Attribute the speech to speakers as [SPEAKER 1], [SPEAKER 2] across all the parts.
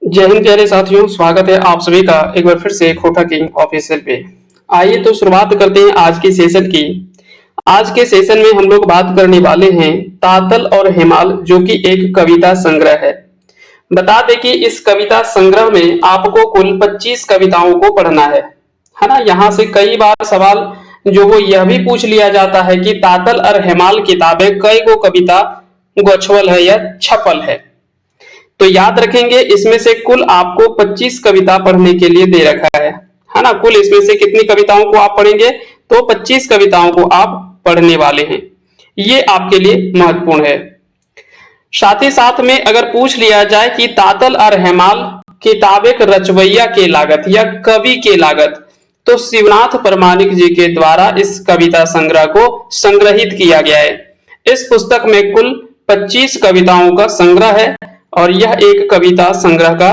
[SPEAKER 1] जय हिंद प्यारे साथियों, स्वागत है आप सभी का एक बार फिर से खोटा किंग ऑफिशियल पे। आइए तो शुरुआत करते हैं आज की सेशन की। आज के सेशन में हम लोग बात करने वाले हैं तातल और हेमाल, जो कि एक कविता संग्रह है। बता दें कि इस कविता संग्रह में आपको कुल 25 कविताओं को पढ़ना है ना। यहाँ से कई बार सवाल जो वो यह भी पूछ लिया जाता है कि तातल और हेमाल किताबें कई को कविता गोछवल है या छपल है। तो याद रखेंगे, इसमें से कुल आपको 25 कविता पढ़ने के लिए दे रखा है ना। कुल इसमें से कितनी कविताओं को आप पढ़ेंगे? तो 25 कविताओं को आप पढ़ने वाले हैं। ये आपके लिए महत्वपूर्ण है। साथ ही साथ में अगर पूछ लिया जाए कि तातल और हेमाल किताब एक रचवैया के लागत या कवि के लागत, तो शिवनाथ परमाणिक जी के द्वारा इस कविता संग्रह को संग्रहित किया गया है। इस पुस्तक में कुल 25 कविताओं का संग्रह है और यह एक कविता संग्रह का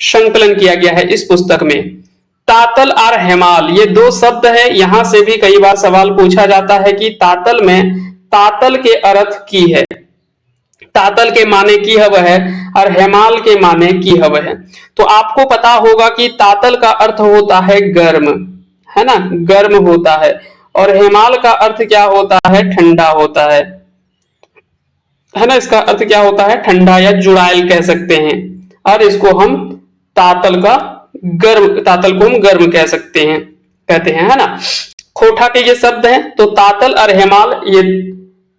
[SPEAKER 1] संकलन किया गया है इस पुस्तक में। तातल और हेमाल ये दो शब्द है। यहां से भी कई बार सवाल पूछा जाता है कि तातल में तातल के अर्थ की है, तातल के माने की हव है और हेमाल के माने की हव है। तो आपको पता होगा कि तातल का अर्थ होता है गर्म, है ना, गर्म होता है, और हेमाल का अर्थ क्या होता है? ठंडा होता है ना। इसका अर्थ क्या होता है? ठंडा या जुड़ायल कह सकते हैं। और इसको हम तातल को हम गर्म कह सकते हैं, कहते हैं, है ना। खोटा के ये शब्द हैं। तो तातल और हेमाल ये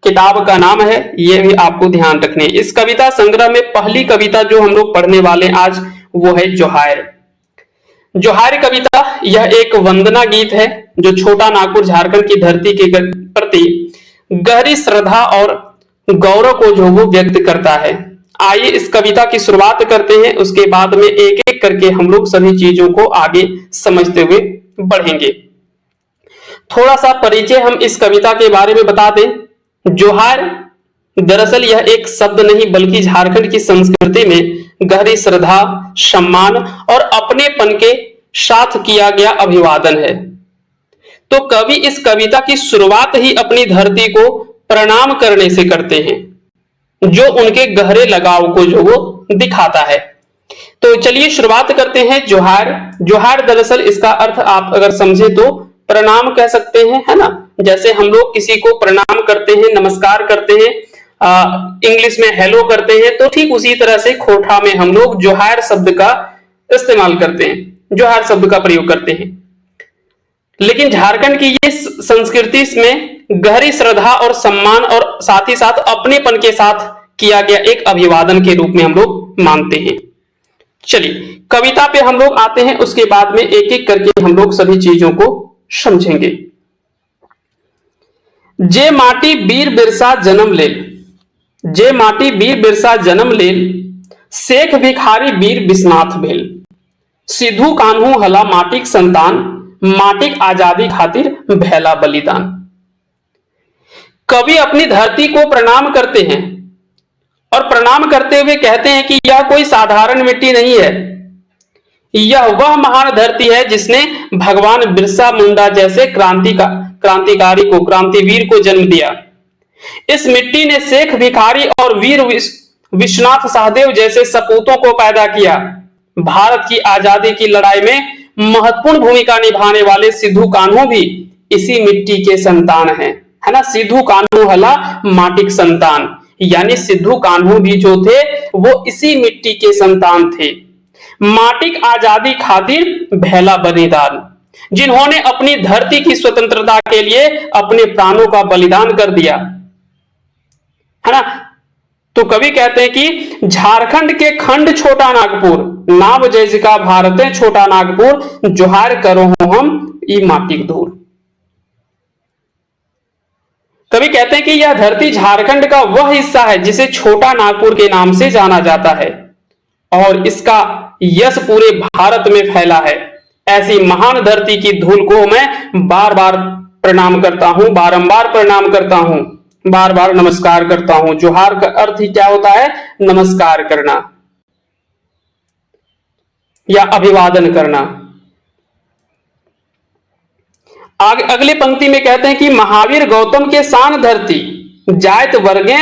[SPEAKER 1] किताब का नाम है, ये भी आपको ध्यान रखने। इस कविता संग्रह में पहली कविता जो हम लोग पढ़ने वाले आज वो है जोहार। जोहार कविता यह एक वंदना गीत है जो छोटा नागपुर झारखंड की धरती के प्रति गहरी श्रद्धा और गौरव को जो वो व्यक्त करता है। आइए इस कविता की शुरुआत करते हैं, उसके बाद में एक एक करके हम लोग सभी चीजों को आगे समझते हुए बढ़ेंगे। थोड़ा सा परिचय हम इस कविता के बारे में बता दें। जोहार दरअसल यह एक शब्द नहीं बल्कि झारखंड की संस्कृति में गहरी श्रद्धा, सम्मान और अपनेपन के साथ किया गया अभिवादन है। तो कवि इस कविता की शुरुआत ही अपनी धरती को प्रणाम करने से करते हैं, जो उनके गहरे लगाव को जो वो दिखाता है। तो चलिए शुरुआत करते हैं। जोहार। जोहार दरअसल इसका अर्थ आप अगर समझे तो प्रणाम कह सकते हैं, है ना। जैसे हम लोग किसी को प्रणाम करते हैं, नमस्कार करते हैं, इंग्लिश में हेलो करते हैं, तो ठीक उसी तरह से खोटा में हम लोग जोहार शब्द का इस्तेमाल करते हैं, जोहार शब्द का प्रयोग करते हैं। लेकिन झारखंड की ये संस्कृति में गहरी श्रद्धा और सम्मान और साथ ही साथ अपनेपन के साथ किया गया एक अभिवादन के रूप में हम लोग मानते हैं। चलिए कविता पे हम लोग आते हैं, उसके बाद में एक एक करके हम लोग सभी चीजों को समझेंगे। जे माटी वीर बिरसा जन्म लेल, जे माटी वीर बिरसा जन्म लेल, शेख भिखारी वीर विश्वनाथ भेल, सिद्धू कान्हू हला माटिक संतान, माटिक आजादी खातिर भैला बलिदान। कवि अपनी धरती को प्रणाम करते हैं और प्रणाम करते हुए कहते हैं कि यह कोई साधारण मिट्टी नहीं है, यह वह महान धरती है जिसने भगवान बिरसा मुंडा जैसे क्रांतिवीर को जन्म दिया। इस मिट्टी ने शेख भिखारी और वीर विश्वनाथ सहदेव जैसे सपूतों को पैदा किया। भारत की आजादी की लड़ाई में महत्वपूर्ण भूमिका निभाने वाले सिद्धू कान्हू भी इसी मिट्टी के संतान हैं, है ना। सिद्धू कान्हू हला माटिक संतान, यानी सिद्धू कान्हू भी जो थे वो इसी मिट्टी के संतान थे। माटिक आजादी खातिर भैला बलिदान, जिन्होंने अपनी धरती की स्वतंत्रता के लिए अपने प्राणों का बलिदान कर दिया, है ना। तो कवि कहते हैं कि झारखंड के खंड छोटा नागपुर, नाव जैसिका भारत छोटा नागपुर, जोहार करो हम ई माटिक दूर। कवि कहते हैं कि यह धरती झारखंड का वह हिस्सा है जिसे छोटा नागपुर के नाम से जाना जाता है और इसका यश पूरे भारत में फैला है। ऐसी महान धरती की धूल को मैं बार बार प्रणाम करता हूं, बारंबार प्रणाम करता हूं, बार बार नमस्कार करता हूं। जोहार का अर्थ ही क्या होता है? नमस्कार करना या अभिवादन करना। आगे अगली पंक्ति में कहते हैं कि महावीर गौतम के शान धरती, जायत वर्गे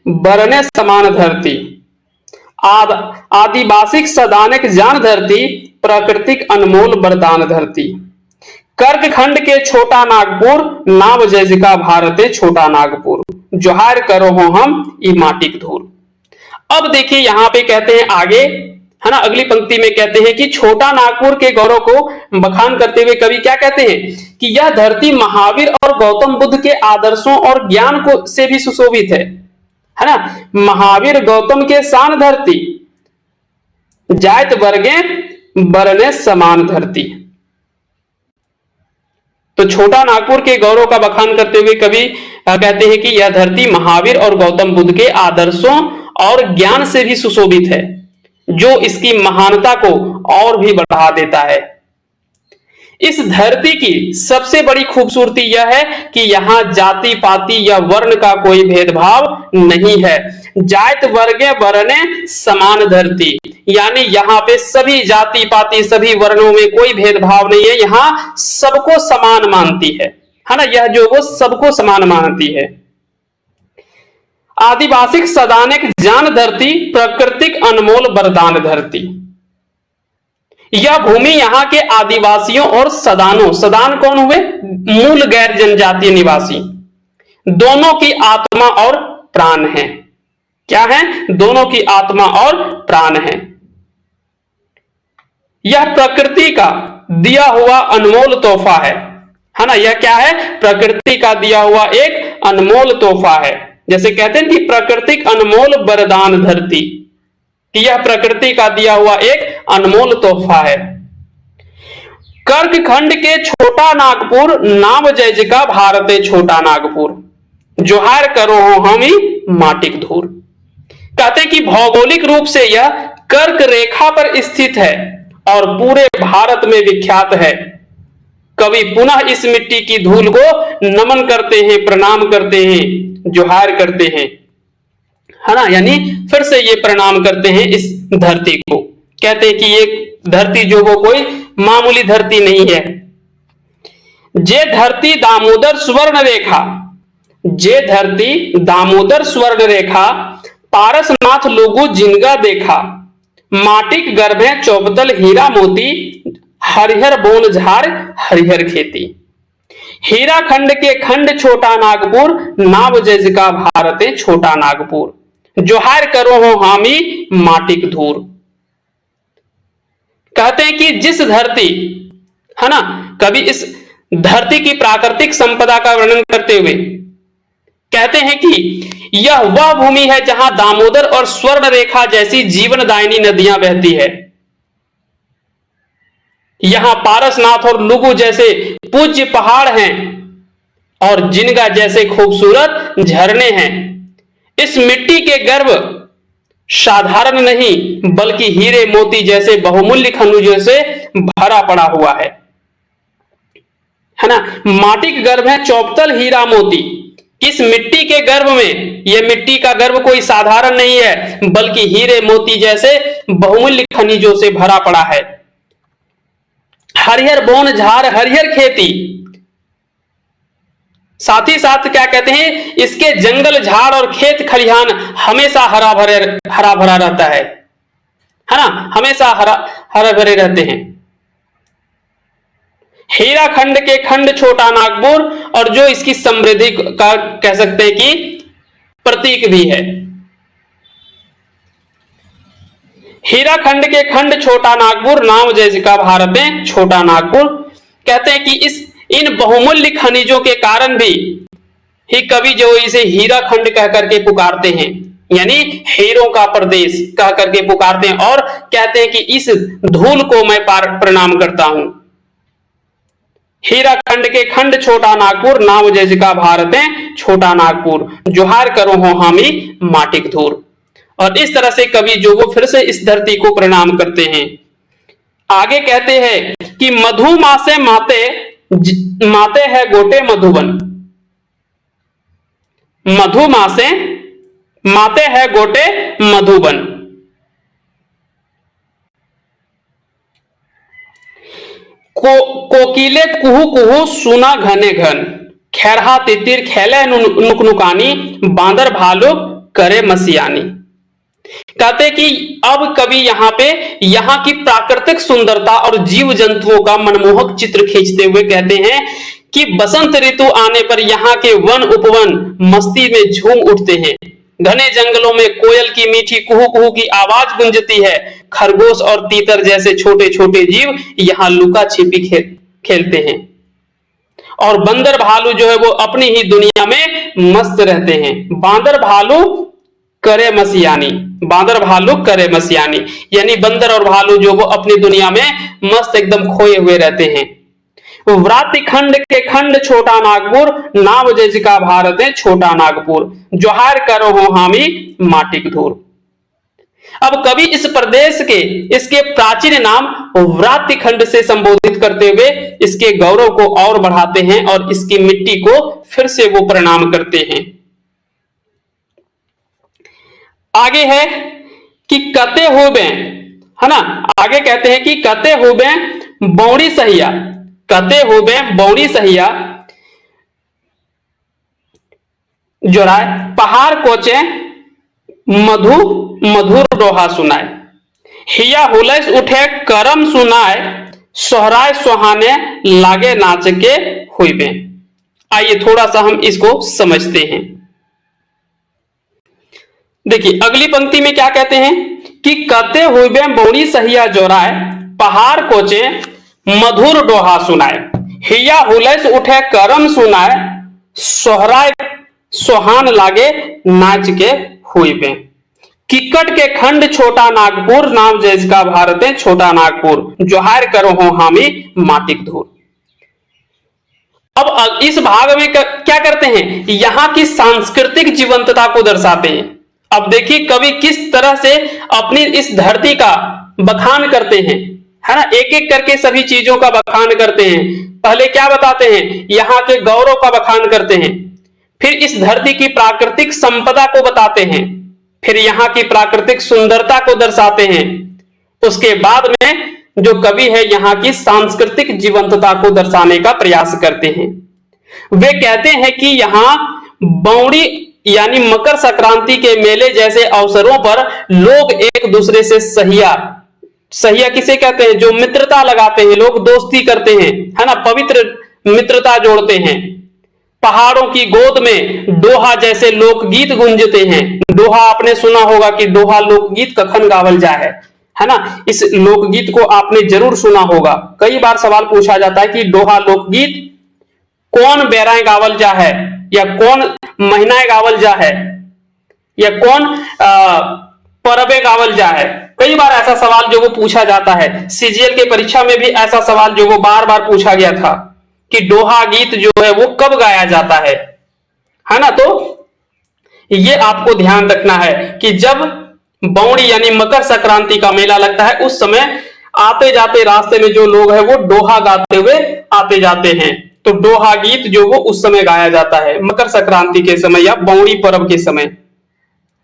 [SPEAKER 1] बरने समान धरती, आदिवासिक सदानक जान धरती, प्राकृतिक अनमोल वरदान धरती। कर्क खंड के छोटा नागपुर, नाम जैजिका भारते छोटा नागपुर। जोहार करो हो हम ई माटिक धूल। अब देखिए यहां पे कहते हैं आगे, है ना, अगली पंक्ति में कहते हैं कि छोटा नागपुर के गौरव को बखान करते हुए कवि क्या कहते हैं कि यह धरती महावीर और गौतम बुद्ध के आदर्शों और ज्ञान को से भी सुशोभित है ना। महावीर गौतम के शान धरती, जायत वर्गे बरने समान धरती। तो छोटा नागपुर के गौरव का बखान करते हुए कवि कहते हैं कि यह धरती महावीर और गौतम बुद्ध के आदर्शों और ज्ञान से भी सुशोभित है, जो इसकी महानता को और भी बढ़ा देता है। इस धरती की सबसे बड़ी खूबसूरती यह है कि यहाँ जाति पाति या वर्ण का कोई भेदभाव नहीं है। जात वर्गे वर्णे समान धरती, यानी यहाँ पे सभी जाति पाति सभी वर्णों में कोई भेदभाव नहीं है, यहाँ सबको समान मानती है ना। यह जो वो सबको समान मानती है। आदिवासिक सदानक जान धरती, प्राकृतिक अनमोल वरदान धरती। यह भूमि यहाँ के आदिवासियों और सदानों, सदान कौन हुए, मूल गैर जनजातीय निवासी, दोनों की आत्मा और प्राण है। क्या है, दोनों की आत्मा और प्राण है। यह प्रकृति का दिया हुआ अनमोल तोहफा है ना। यह क्या है, प्रकृति का दिया हुआ एक अनमोल तोहफा है। जैसे कहते हैं कि प्राकृतिक अनमोल वरदान धरती, कि यह प्रकृति का दिया हुआ एक अनमोल तोहफा है। कर्क खंड के छोटा नागपुर, नाम जैजिका भारते छोटा नागपुर। जोहार करो हो हमी माटिक धूल। कहते हैं कि भौगोलिक रूप से यह कर्क रेखा पर स्थित है और पूरे भारत में विख्यात है। कवि पुनः इस मिट्टी की धूल को नमन करते हैं, प्रणाम करते हैं, जोहार करते हैं, है ना। यानी फिर से ये प्रणाम करते हैं इस धरती को। कहते हैं कि ये धरती जो वो कोई मामूली धरती नहीं है। जे धरती दामोदर स्वर्ण रेखा, जे धरती दामोदर स्वर्ण रेखा, पारसनाथ लोगो जिनगा देखा। माटिक गर्भे चौबतल हीरा मोती, हरिहर बोन झार हरिहर खेती। हीरा खंड के खंड छोटा नागपुर, नाम जैजिका भारते छोटा नागपुर। जोहार करो हो हामी माटिक धूल। कहते हैं कि जिस धरती, है ना, कभी इस धरती की प्राकृतिक संपदा का वर्णन करते हुए कहते हैं कि यह वह भूमि है जहां दामोदर और स्वर्ण रेखा जैसी जीवनदायिनी नदियां बहती है। यहां पारसनाथ और लुगु जैसे पूज्य पहाड़ हैं और जिनगा जैसे खूबसूरत झरने हैं। इस मिट्टी के गर्भ साधारण नहीं बल्कि हीरे मोती जैसे बहुमूल्य खनिजों से भरा पड़ा हुआ है ना। माटी के गर्भ है चौबतल हीरा मोती। इस मिट्टी के गर्भ में, यह मिट्टी का गर्भ कोई साधारण नहीं है बल्कि हीरे मोती जैसे बहुमूल्य खनिजों से भरा पड़ा है। हरिहर बोन झार हरिहर खेती, साथ ही साथ क्या कहते हैं, इसके जंगल झाड़ और खेत खलिहान हमेशा हरा भरा रहता है ना, हमेशा हरा भरे रहते हैं। हीरा खंड के खंड छोटा नागपुर, और जो इसकी समृद्धि का कह सकते हैं कि प्रतीक भी है। हीरा खंड के खंड छोटा नागपुर, नाम जैजिका भारत में छोटा नागपुर। कहते हैं कि इन बहुमूल्य खनिजों के कारण भी ही कवि जो इसे हीरा खंड कह करके पुकारते हैं, यानी हीरों का प्रदेश कह करके पुकारते हैं, और कहते हैं कि इस धूल को मैं प्रणाम करता हूं। हीरा खंड के खंड छोटा नागपुर, नाम जैजिका भारत में छोटा नागपुर। जोहार करो हो हामी माटिक धूल। और इस तरह से कवि जो वो फिर से इस धरती को प्रणाम करते हैं। आगे कहते हैं कि मधु मासे माते है गोटे मधुबन। मधु मासे माते है गोटे मधुबन। कोकिले कुहू कुहू सुना घने घन। खैरहा तितिर खेले नुकनुकानी, बांदर भालू करे मसियानी। कहते कि अब कभी यहाँ पे यहाँ की प्राकृतिक सुंदरता और जीव जंतुओं का मनमोहक चित्र खींचते हुए कहते हैं कि बसंत ऋतु आने पर यहाँ के वन उपवन मस्ती में झूम उठते हैं। घने जंगलों में कोयल की मीठी कुहू कुहू की आवाज गूंजती है। खरगोश और तीतर जैसे छोटे छोटे जीव यहाँ लुका छिपी खेलते हैं और बंदर भालू जो है वो अपनी ही दुनिया में मस्त रहते हैं। बांदर भालू करे मसियानी, बांदर भालू करे मसियानी, यानी बंदर और भालू जो वो अपनी दुनिया में मस्त एकदम खोए हुए रहते हैं। व्राति खंड के खंड छोटा नागपुर, नाव जज का भारत है छोटा नागपुर, जोहार करो हो हामी माटिक धूर। अब कवि इस प्रदेश के इसके प्राचीन नाम व्राति खंड से संबोधित करते हुए इसके गौरव को और बढ़ाते हैं और इसकी मिट्टी को फिर से वो प्रणाम करते हैं। आगे है कि कते हुबे, है ना, आगे कहते हैं कि कते हुबे बौड़ी सहिया, कते हुबे बौड़ी सहिया जोराय, पहाड़ कोचे मधुर दोहा सुनाए, हिया हुलस उठे करम सुनाए, सोहराय सोहाने लागे नाच के हुईबे। आइए थोड़ा सा हम इसको समझते हैं। देखिए अगली पंक्ति में क्या कहते हैं कि कते हुईबे बौड़ी सहिया जोराय, पहाड़ कोचे मधुर दोहा सुनाए, हिया हुलस उठे करम सुनाए, सोहराय सोहान लागे नाच के हुईबे। किक्कट के खंड छोटा नागपुर, नाम जैज का भारत है छोटा नागपुर, जोहार करो हो हामी माटिक धूर। अब इस भाग में क्या करते हैं, यहां की सांस्कृतिक जीवंतता को दर्शाते हैं। अब देखिए कवि किस तरह से अपनी इस धरती का बखान करते हैं, है ना, एक एक करके सभी चीजों का बखान करते हैं। पहले क्या बताते हैं, यहाँ के गौरव का बखान करते हैं, फिर इस धरती की प्राकृतिक संपदा को बताते हैं, फिर यहाँ की प्राकृतिक सुंदरता को दर्शाते हैं। उसके बाद में जो कवि है यहाँ की सांस्कृतिक जीवंतता को दर्शाने का प्रयास करते हैं। वे कहते हैं कि यहाँ बौड़ी यानी मकर संक्रांति के मेले जैसे अवसरों पर लोग एक दूसरे से सहिया, सहिया किसे कहते हैं, जो मित्रता लगाते हैं, लोग दोस्ती करते हैं, है ना, पवित्र मित्रता जोड़ते हैं। पहाड़ों की गोद में दोहा जैसे लोकगीत गूंजते हैं। दोहा आपने सुना होगा कि दोहा लोकगीत कखन गावल जा है ना, इस लोकगीत को आपने जरूर सुना होगा। कई बार सवाल पूछा जाता है कि दोहा लोकगीत कौन बेराए गावल जा है, या कौन महीनाए गावल जा है, या कौन परबे गावल जा है। कई बार ऐसा सवाल जो वो पूछा जाता है। सीजीएल के परीक्षा में भी ऐसा सवाल जो वो बार बार पूछा गया था कि दोहा गीत जो है वो कब गाया जाता है ना। तो ये आपको ध्यान रखना है कि जब बौड़ी यानी मकर संक्रांति का मेला लगता है, उस समय आते जाते रास्ते में जो लोग हैं वो दोहा गाते हुए आते जाते हैं। तो दोहा गीत जो वो उस समय गाया जाता है, मकर संक्रांति के समय या बौड़ी पर्व के समय।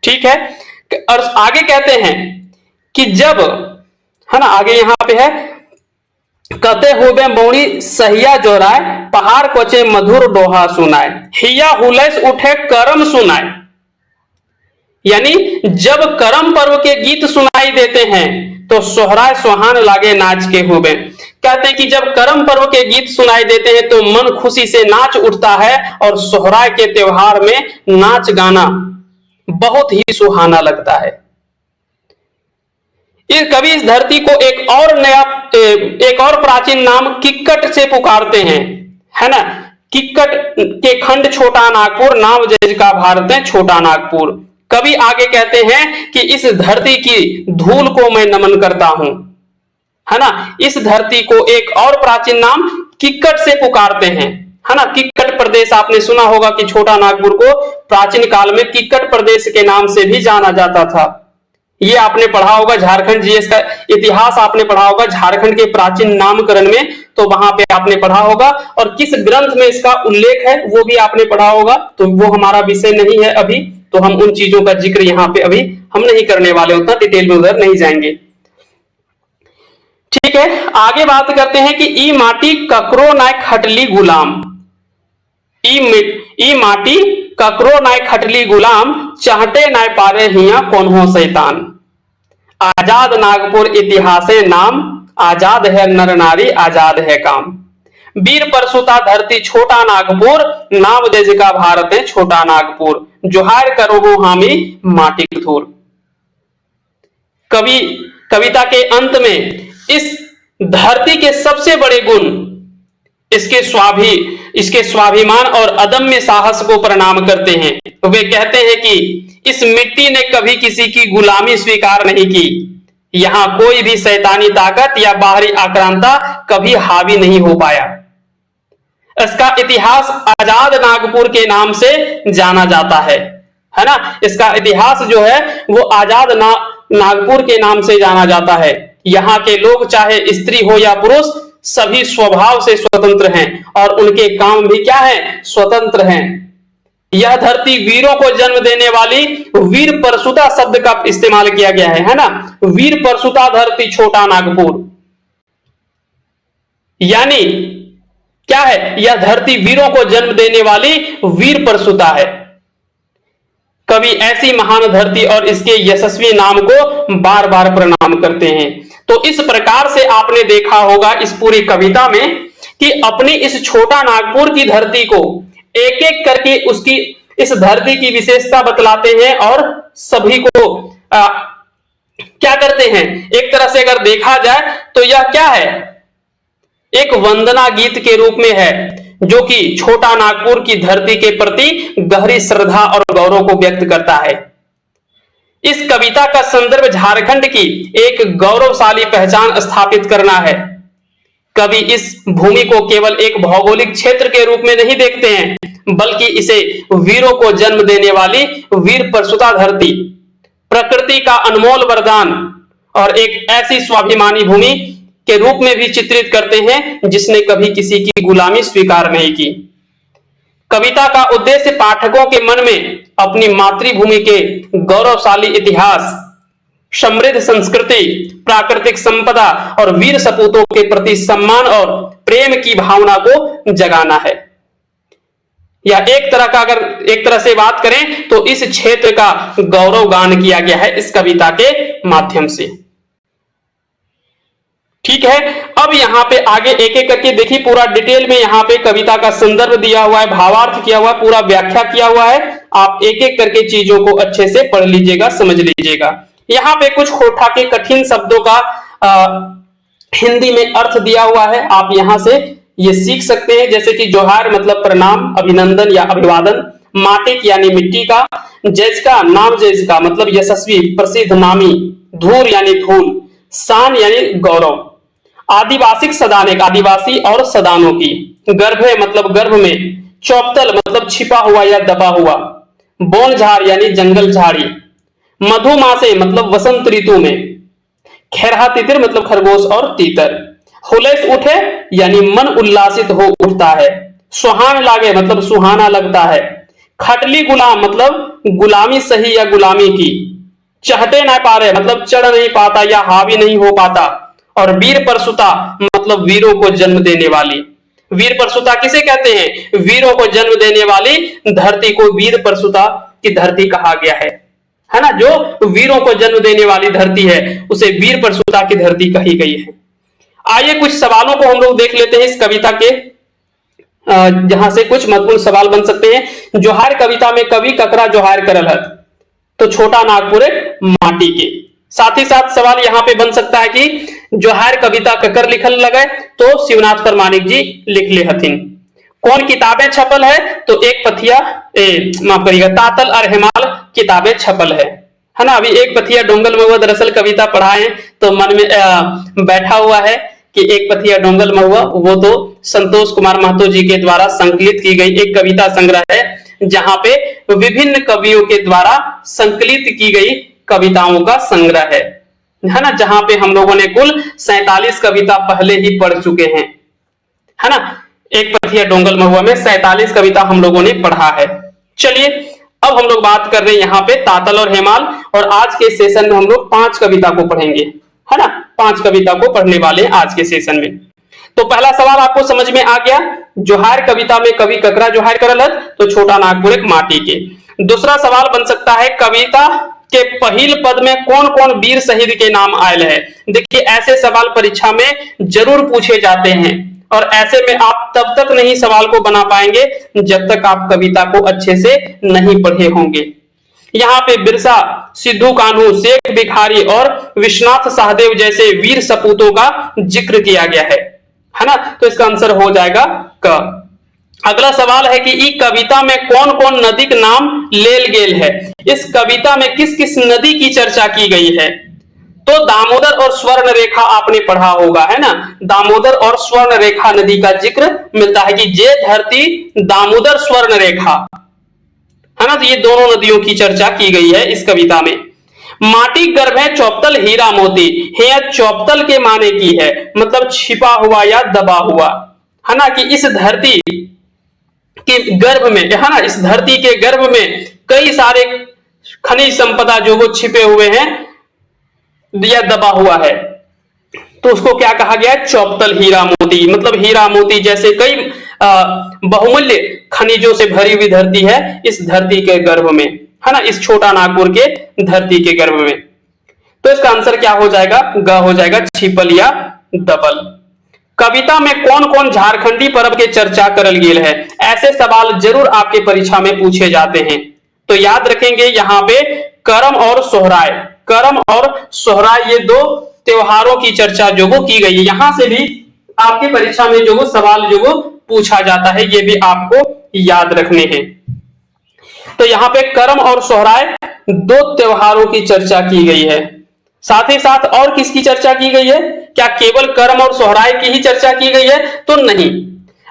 [SPEAKER 1] ठीक है, और आगे कहते हैं कि जब, है ना, आगे यहां पे है कते होबे बौड़ी सहिया जोराय, पहाड़ कोचे मधुर दोहा सुनाए, हिया हुलस उठे करम सुनाए। यानी जब करम पर्व के गीत सुनाई देते हैं तो सोहराय सोहान लागे नाच के होबे। कहते हैं कि जब करम पर्व के गीत सुनाई देते हैं तो मन खुशी से नाच उठता है और सोहराय के त्योहार में नाच गाना बहुत ही सुहाना लगता है। इस कवि इस धरती को एक और प्राचीन नाम किक्कट से पुकारते हैं, है ना। किक्कट के खंड छोटा नागपुर, नाम जज का भारत है छोटा नागपुर। कवि आगे कहते हैं कि इस धरती की धूल को मैं नमन करता हूं, है ना। इस धरती को एक और प्राचीन नाम किक्कट से पुकारते हैं, है ना। किक्कट प्रदेश आपने सुना होगा कि छोटा नागपुर को प्राचीन काल में किक्कट प्रदेश के नाम से भी जाना जाता था। ये आपने पढ़ा होगा, झारखंड जीएस का इतिहास आपने पढ़ा होगा झारखंड के प्राचीन नामकरण में, तो वहां पे आपने पढ़ा होगा। और किस ग्रंथ में इसका उल्लेख है वो भी आपने पढ़ा होगा। तो वो हमारा विषय नहीं है अभी, तो हम उन चीजों का जिक्र यहाँ पे अभी हम नहीं करने वाले, उतना डिटेल में उधर नहीं जाएंगे। ठीक है, आगे बात करते हैं कि ई माटी ककरो नाय खटली गुलाम, ई माटी ककरो नाय खटली गुलाम, चाहते नाय पारे हिया कौन हो शैतान। आजाद नागपुर इतिहासे नाम, आजाद है नर नारी आजाद है काम। वीर परसुता धरती छोटा नागपुर, नाम देश का भारत है छोटा नागपुर। जोहार करो वो हामी माटी धूर। कवि कविता के अंत में इस धरती के सबसे बड़े गुण, इसके स्वाभिमान और अदम्य साहस को प्रणाम करते हैं। वे कहते हैं कि इस मिट्टी ने कभी किसी की गुलामी स्वीकार नहीं की, यहां कोई भी शैतानी ताकत या बाहरी आक्रांता कभी हावी नहीं हो पाया। इसका इतिहास आजाद नागपुर के नाम से जाना जाता है ना। इसका इतिहास जो है वो आजाद नागपुर के नाम से जाना जाता है। यहाँ के लोग चाहे स्त्री हो या पुरुष सभी स्वभाव से स्वतंत्र हैं और उनके काम भी क्या है, स्वतंत्र हैं। यह धरती वीरों को जन्म देने वाली, वीर परसुता शब्द का इस्तेमाल किया गया है ना। वीर परसुता धरती छोटा नागपुर, यानी क्या है, यह धरती वीरों को जन्म देने वाली वीर परसुता है। कवि ऐसी महान धरती और इसके यशस्वी नाम को बार बार प्रणाम करते हैं। तो इस प्रकार से आपने देखा होगा इस पूरी कविता में कि अपनी इस छोटा नागपुर की धरती को एक एक करके उसकी इस धरती की विशेषता बतलाते हैं और सभी को क्या करते हैं, एक तरह से अगर देखा जाए तो यह क्या है, एक वंदना गीत के रूप में है जो कि छोटा नागपुर की धरती के प्रति गहरी श्रद्धा और गौरव को व्यक्त करता है। इस कविता का संदर्भ झारखंड की एक गौरवशाली पहचान स्थापित करना है। कवि इस भूमि को केवल एक भौगोलिक क्षेत्र के रूप में नहीं देखते हैं, बल्कि इसे वीरों को जन्म देने वाली वीर परसुता धरती, प्रकृति का अनमोल वरदान और एक ऐसी स्वाभिमानी भूमि के रूप में भी चित्रित करते हैं जिसने कभी किसी की गुलामी स्वीकार नहीं की। कविता का उद्देश्य पाठकों के मन में अपनी मातृभूमि के गौरवशाली इतिहास, समृद्ध संस्कृति, प्राकृतिक संपदा और वीर सपूतों के प्रति सम्मान और प्रेम की भावना को जगाना है। या एक तरह से बात करें तो इस क्षेत्र का गौरव गान किया गया है इस कविता के माध्यम से। ठीक है, अब यहाँ पे आगे एक एक करके देखिए, पूरा डिटेल में यहाँ पे कविता का संदर्भ दिया हुआ है, भावार्थ किया हुआ है, पूरा व्याख्या किया हुआ है। आप एक एक करके चीजों को अच्छे से पढ़ लीजिएगा, समझ लीजिएगा। यहाँ पे कुछ होठा के कठिन शब्दों का हिंदी में अर्थ दिया हुआ है, आप यहाँ से ये सीख सकते हैं। जैसे कि जोहार मतलब प्रणाम, अभिनंदन या अभिवादन। माटिक यानी मिट्टी का। जैस का, नाम जैस का मतलब यशस्वी, प्रसिद्ध, नामी। धूर यानी धूल। शान यानी गौरव। आदिवासिक सदानेक, आदिवासी और सदानों की। गर्भे मतलब गर्भ में। चौपतल मतलब छिपा हुआ या दबा हुआ। बोनझाड़ यानी जंगल झाड़ी। मधुमासे मतलब वसंत ऋतु में। खैरहा तितिर मतलब खरगोश और तीतर। हुलस उठे यानी मन उल्लासित हो उठता है। सुहान लागे मतलब सुहाना लगता है। खटली गुलाम मतलब गुलामी सही या गुलामी की। चहटे न पारे मतलब चढ़ नहीं पाता या हावी नहीं हो पाता। और वीर परसुता मतलब वीरों को जन्म देने वाली। वीर परसुता किसे कहते हैं, वीरों को जन्म देने वाली धरती को वीर परसुता की धरती कहा गया है ना। जो वीरों को जन्म देने वाली धरती है उसे वीर परसुता की धरती कही गई है। आइए कुछ सवालों को हम लोग देख लेते हैं इस कविता के, जहां से कुछ महत्वपूर्ण सवाल बन सकते हैं। जोहार कविता में कवि ककरा जोहार करल है, तो छोटा नागपुर माटी के। साथ ही साथ सवाल यहाँ पे बन सकता है कि जोहार कविता ककर लिखल लगे, तो शिवनाथ परमाणिक जी लिख ले हथिन। कौन किताबें छपल है, तो एक पथिया माफ करिएगा तातल और हेमाल किताबें छपल है ना। अभी एक पथिया डोंगल महुआ दरअसल कविता पढ़ाए तो मन में बैठा हुआ है कि एक पथिया डोंगल महुआ, वो तो संतोष कुमार महतो जी के द्वारा संकलित की गई एक कविता संग्रह है, जहां पे विभिन्न कवियों के द्वारा संकलित की गई कविताओं का संग्रह है ना। जहां पे हम लोगों ने कुल 47 कविता पहले ही पढ़ चुके हैं, है ना। एक पथिया डोंगल महुआ में 47 कविता हम लोगों ने पढ़ा है। चलिए अब हम लोग बात कर रहे हैं यहाँ पे तातल और हेमाल, और आज के सेशन में हम लोग 5 कविता को पढ़ेंगे, है ना। 5 कविता को पढ़ने वाले आज के सेशन में। तो पहला सवाल आपको समझ में आ गया, जोहार कविता में कवि ककरा जोहार करल, तो छोटा नागपुर एक माटी के। दूसरा सवाल बन सकता है, कविता के पहिल पद में कौन कौन वीर शहीद के नाम आयल है। देखिए ऐसे सवाल परीक्षा में जरूर पूछे जाते हैं और ऐसे में आप तब तक नहीं सवाल को बना पाएंगे जब तक आप कविता को अच्छे से नहीं पढ़े होंगे। यहाँ पे बिरसा, सिद्धू कान्हू, शेख भिखारी और विश्वनाथ सहदेव जैसे वीर सपूतों का जिक्र किया गया है ना। तो इसका आंसर हो जाएगा क। अगला सवाल है कि इस कविता में कौन कौन नदी का नाम लेल गेल है। इस कविता में किस किस नदी की चर्चा की गई है। तो दामोदर और स्वर्ण रेखा आपने पढ़ा होगा, है ना। दामोदर और स्वर्ण रेखा नदी का जिक्र मिलता है कि जे धरती दामोदर स्वर्ण रेखा, है ना। तो ये दोनों नदियों की चर्चा की गई है इस कविता में। माटी गर्भ है चौपतल हीरा मोती, है चौपतल के माने की है मतलब छिपा हुआ या दबा हुआ, है ना। कि इस धरती के गर्भ में, है ना, इस धरती के गर्भ में कई सारे खनिज संपदा जो वो छिपे हुए हैं या दबा हुआ है। तो उसको क्या कहा गया है, चौपतल हीरा मोती। मतलब हीरा मोती जैसे कई बहुमूल्य खनिजों से भरी हुई धरती है इस धरती के गर्भ में, है ना, इस छोटा नागपुर के धरती के गर्भ में। तो इसका आंसर क्या हो जाएगा, ग हो जाएगा, छिपल या दबल। कविता में कौन कौन झारखंडी पर्व के चर्चा करल गेल है। ऐसे सवाल जरूर आपके परीक्षा में पूछे जाते हैं। तो याद रखेंगे यहाँ पे करम और सोहराय, करम और सोहराय ये दो त्योहारों की चर्चा जो वो की गई है। यहां से भी आपकी परीक्षा में जो वो सवाल जो वो पूछा जाता है, ये भी आपको याद रखने हैं। तो यहाँ पे करम और सोहराय दो त्योहारों की चर्चा की गई है। साथ ही साथ और किसकी चर्चा की गई है, क्या केवल करम और सोहराय की ही चर्चा की गई है, तो नहीं।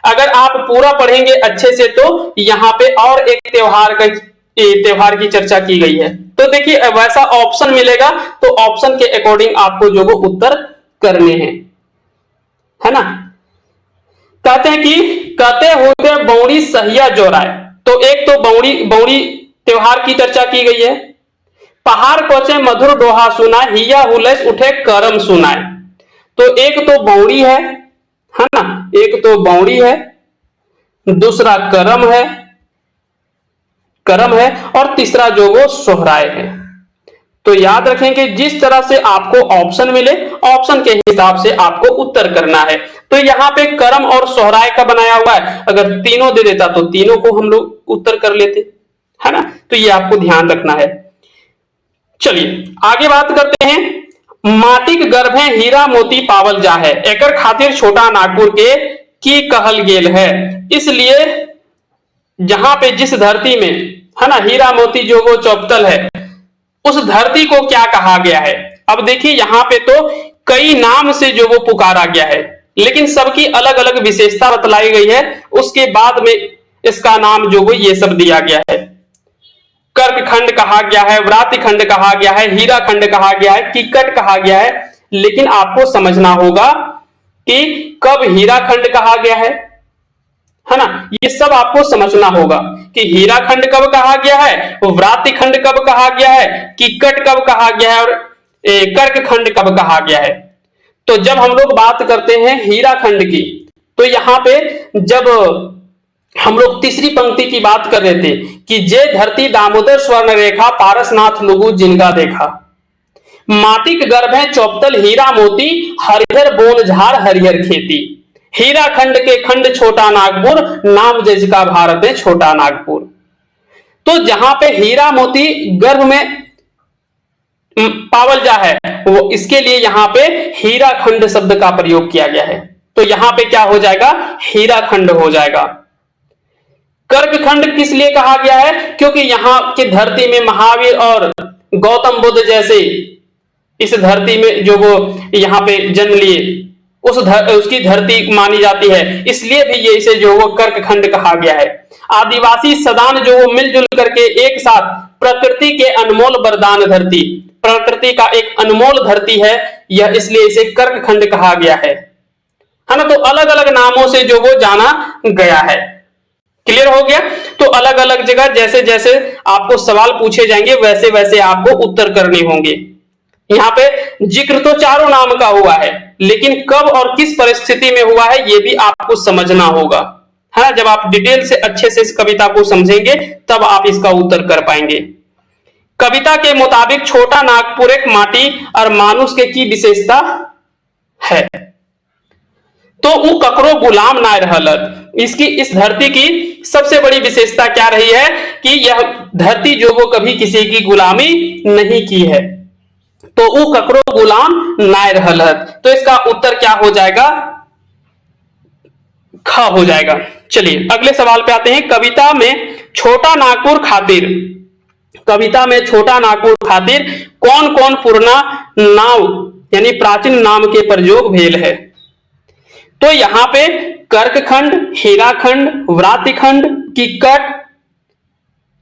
[SPEAKER 1] अगर आप पूरा पढ़ेंगे अच्छे से तो यहाँ पे और एक त्योहार की चर्चा की गई है। तो देखिए वैसा ऑप्शन मिलेगा तो ऑप्शन के अकॉर्डिंग आपको जो वो उत्तर करने हैं, है ना। कहते हैं कि कहते होते बौड़ी सहिया जोराय, तो एक तो बौड़ी त्योहार की चर्चा की गई है। पहाड़ कोचे मधुर डोहा सुनाए, हिया हुलस उठे करम सुनाए, तो एक तो बौड़ी है ना, एक तो बौड़ी है, दूसरा करम है और तीसरा जो वो सोहराय है। तो याद रखें कि जिस तरह से आपको ऑप्शन मिले ऑप्शन के हिसाब से आपको उत्तर करना है। तो यहाँ पे करम और सोहराय का बनाया हुआ है, अगर तीनों दे देता तो तीनों को हम लोग उत्तर कर लेते, है ना। तो ये आपको ध्यान रखना है। चलिए आगे बात करते हैं। माटिक गर्भे हीरा मोती पावल जा है, एकर खातिर छोटा नागपुर के की कहल गेल है। इसलिए जहां पे जिस धरती में, है ना, हीरा मोती जो वो चौपतल है, उस धरती को क्या कहा गया है। अब देखिए यहाँ पे तो कई नाम से जो वो पुकारा गया है, लेकिन सबकी अलग अलग विशेषता बतलाई गई है। उसके बाद में इसका नाम जो वो ये सब दिया गया है। कर्क खंड कहा गया है, व्राति खंड कहा गया है, हीरा खंड कहा गया है, किकट कहा गया है। लेकिन आपको समझना होगा कि कब हीरा खंड कहा गया है ना। ये सब आपको समझना होगा कि हीरा खंड कब कहा गया है, व्राति खंड कब कहा गया है, किकट कब कहा गया है और कर्क खंड कब कहा गया है। तो जब हम लोग बात करते हैं हीरा खंड की, तो यहाँ पे जब हम लोग तीसरी पंक्ति की बात कर रहे थे कि जे धरती दामोदर स्वर्ण रेखा पारसनाथ लुगु जिनका देखा, माटिक गर्भ है चौपतल हीरा मोती, हरिहर बोन झार हरिहर खेती। हीरा खंड के खंड छोटा नागपुर, नाम जिसका भारत है छोटा नागपुर। तो जहां पे हीरा मोती गर्भ में पावल जा है, वो इसके लिए यहां पे हीरा खंड शब्द का प्रयोग किया गया है। तो यहां पे क्या हो जाएगा, हीरा खंड हो जाएगा। कर्क खंड किस लिए कहा गया है, क्योंकि यहां की धरती में महावीर और गौतम बुद्ध जैसे इस धरती में जो वो यहाँ पे जन्म लिए उसकी धरती मानी जाती है, इसलिए भी ये इसे जो वो कर्क खंड कहा गया है। आदिवासी सदान जो वो मिलजुल करके एक साथ प्रकृति के अनमोल वरदान धरती, प्रकृति का एक अनमोल धरती है यह, इसलिए इसे कर्क खंड कहा गया है ना। तो अलग अलग नामों से जो वो जाना गया है। क्लियर हो गया। तो अलग अलग जगह जैसे जैसे आपको सवाल पूछे जाएंगे वैसे वैसे आपको उत्तर करने होंगे। यहाँ पे जिक्र तो चारों नाम का हुआ है, लेकिन कब और किस परिस्थिति में हुआ है ये भी आपको समझना होगा, है ना। जब आप डिटेल से अच्छे से इस कविता को समझेंगे तब आप इसका उत्तर कर पाएंगे। कविता के मुताबिक छोटा नागपुर एक माटी और मानुष के की विशेषता है। तो वो ककरो गुलाम ना रहलत। इसकी इस धरती की सबसे बड़ी विशेषता क्या रही है कि यह धरती जो वो कभी किसी की गुलामी नहीं की है, तो वो ककरो गुलाम ना रहलत। तो इसका उत्तर क्या हो जाएगा? ख हो जाएगा। चलिए अगले सवाल पे आते हैं। कविता में छोटा नागपुर खातिर, कविता में छोटा नागपुर खातिर कौन कौन पुरना नाव यानी प्राचीन नाम के प्रयोग भेल है? तो यहां पे कर्कखंड, हीराखंड, व्रातिखंड, किक्कट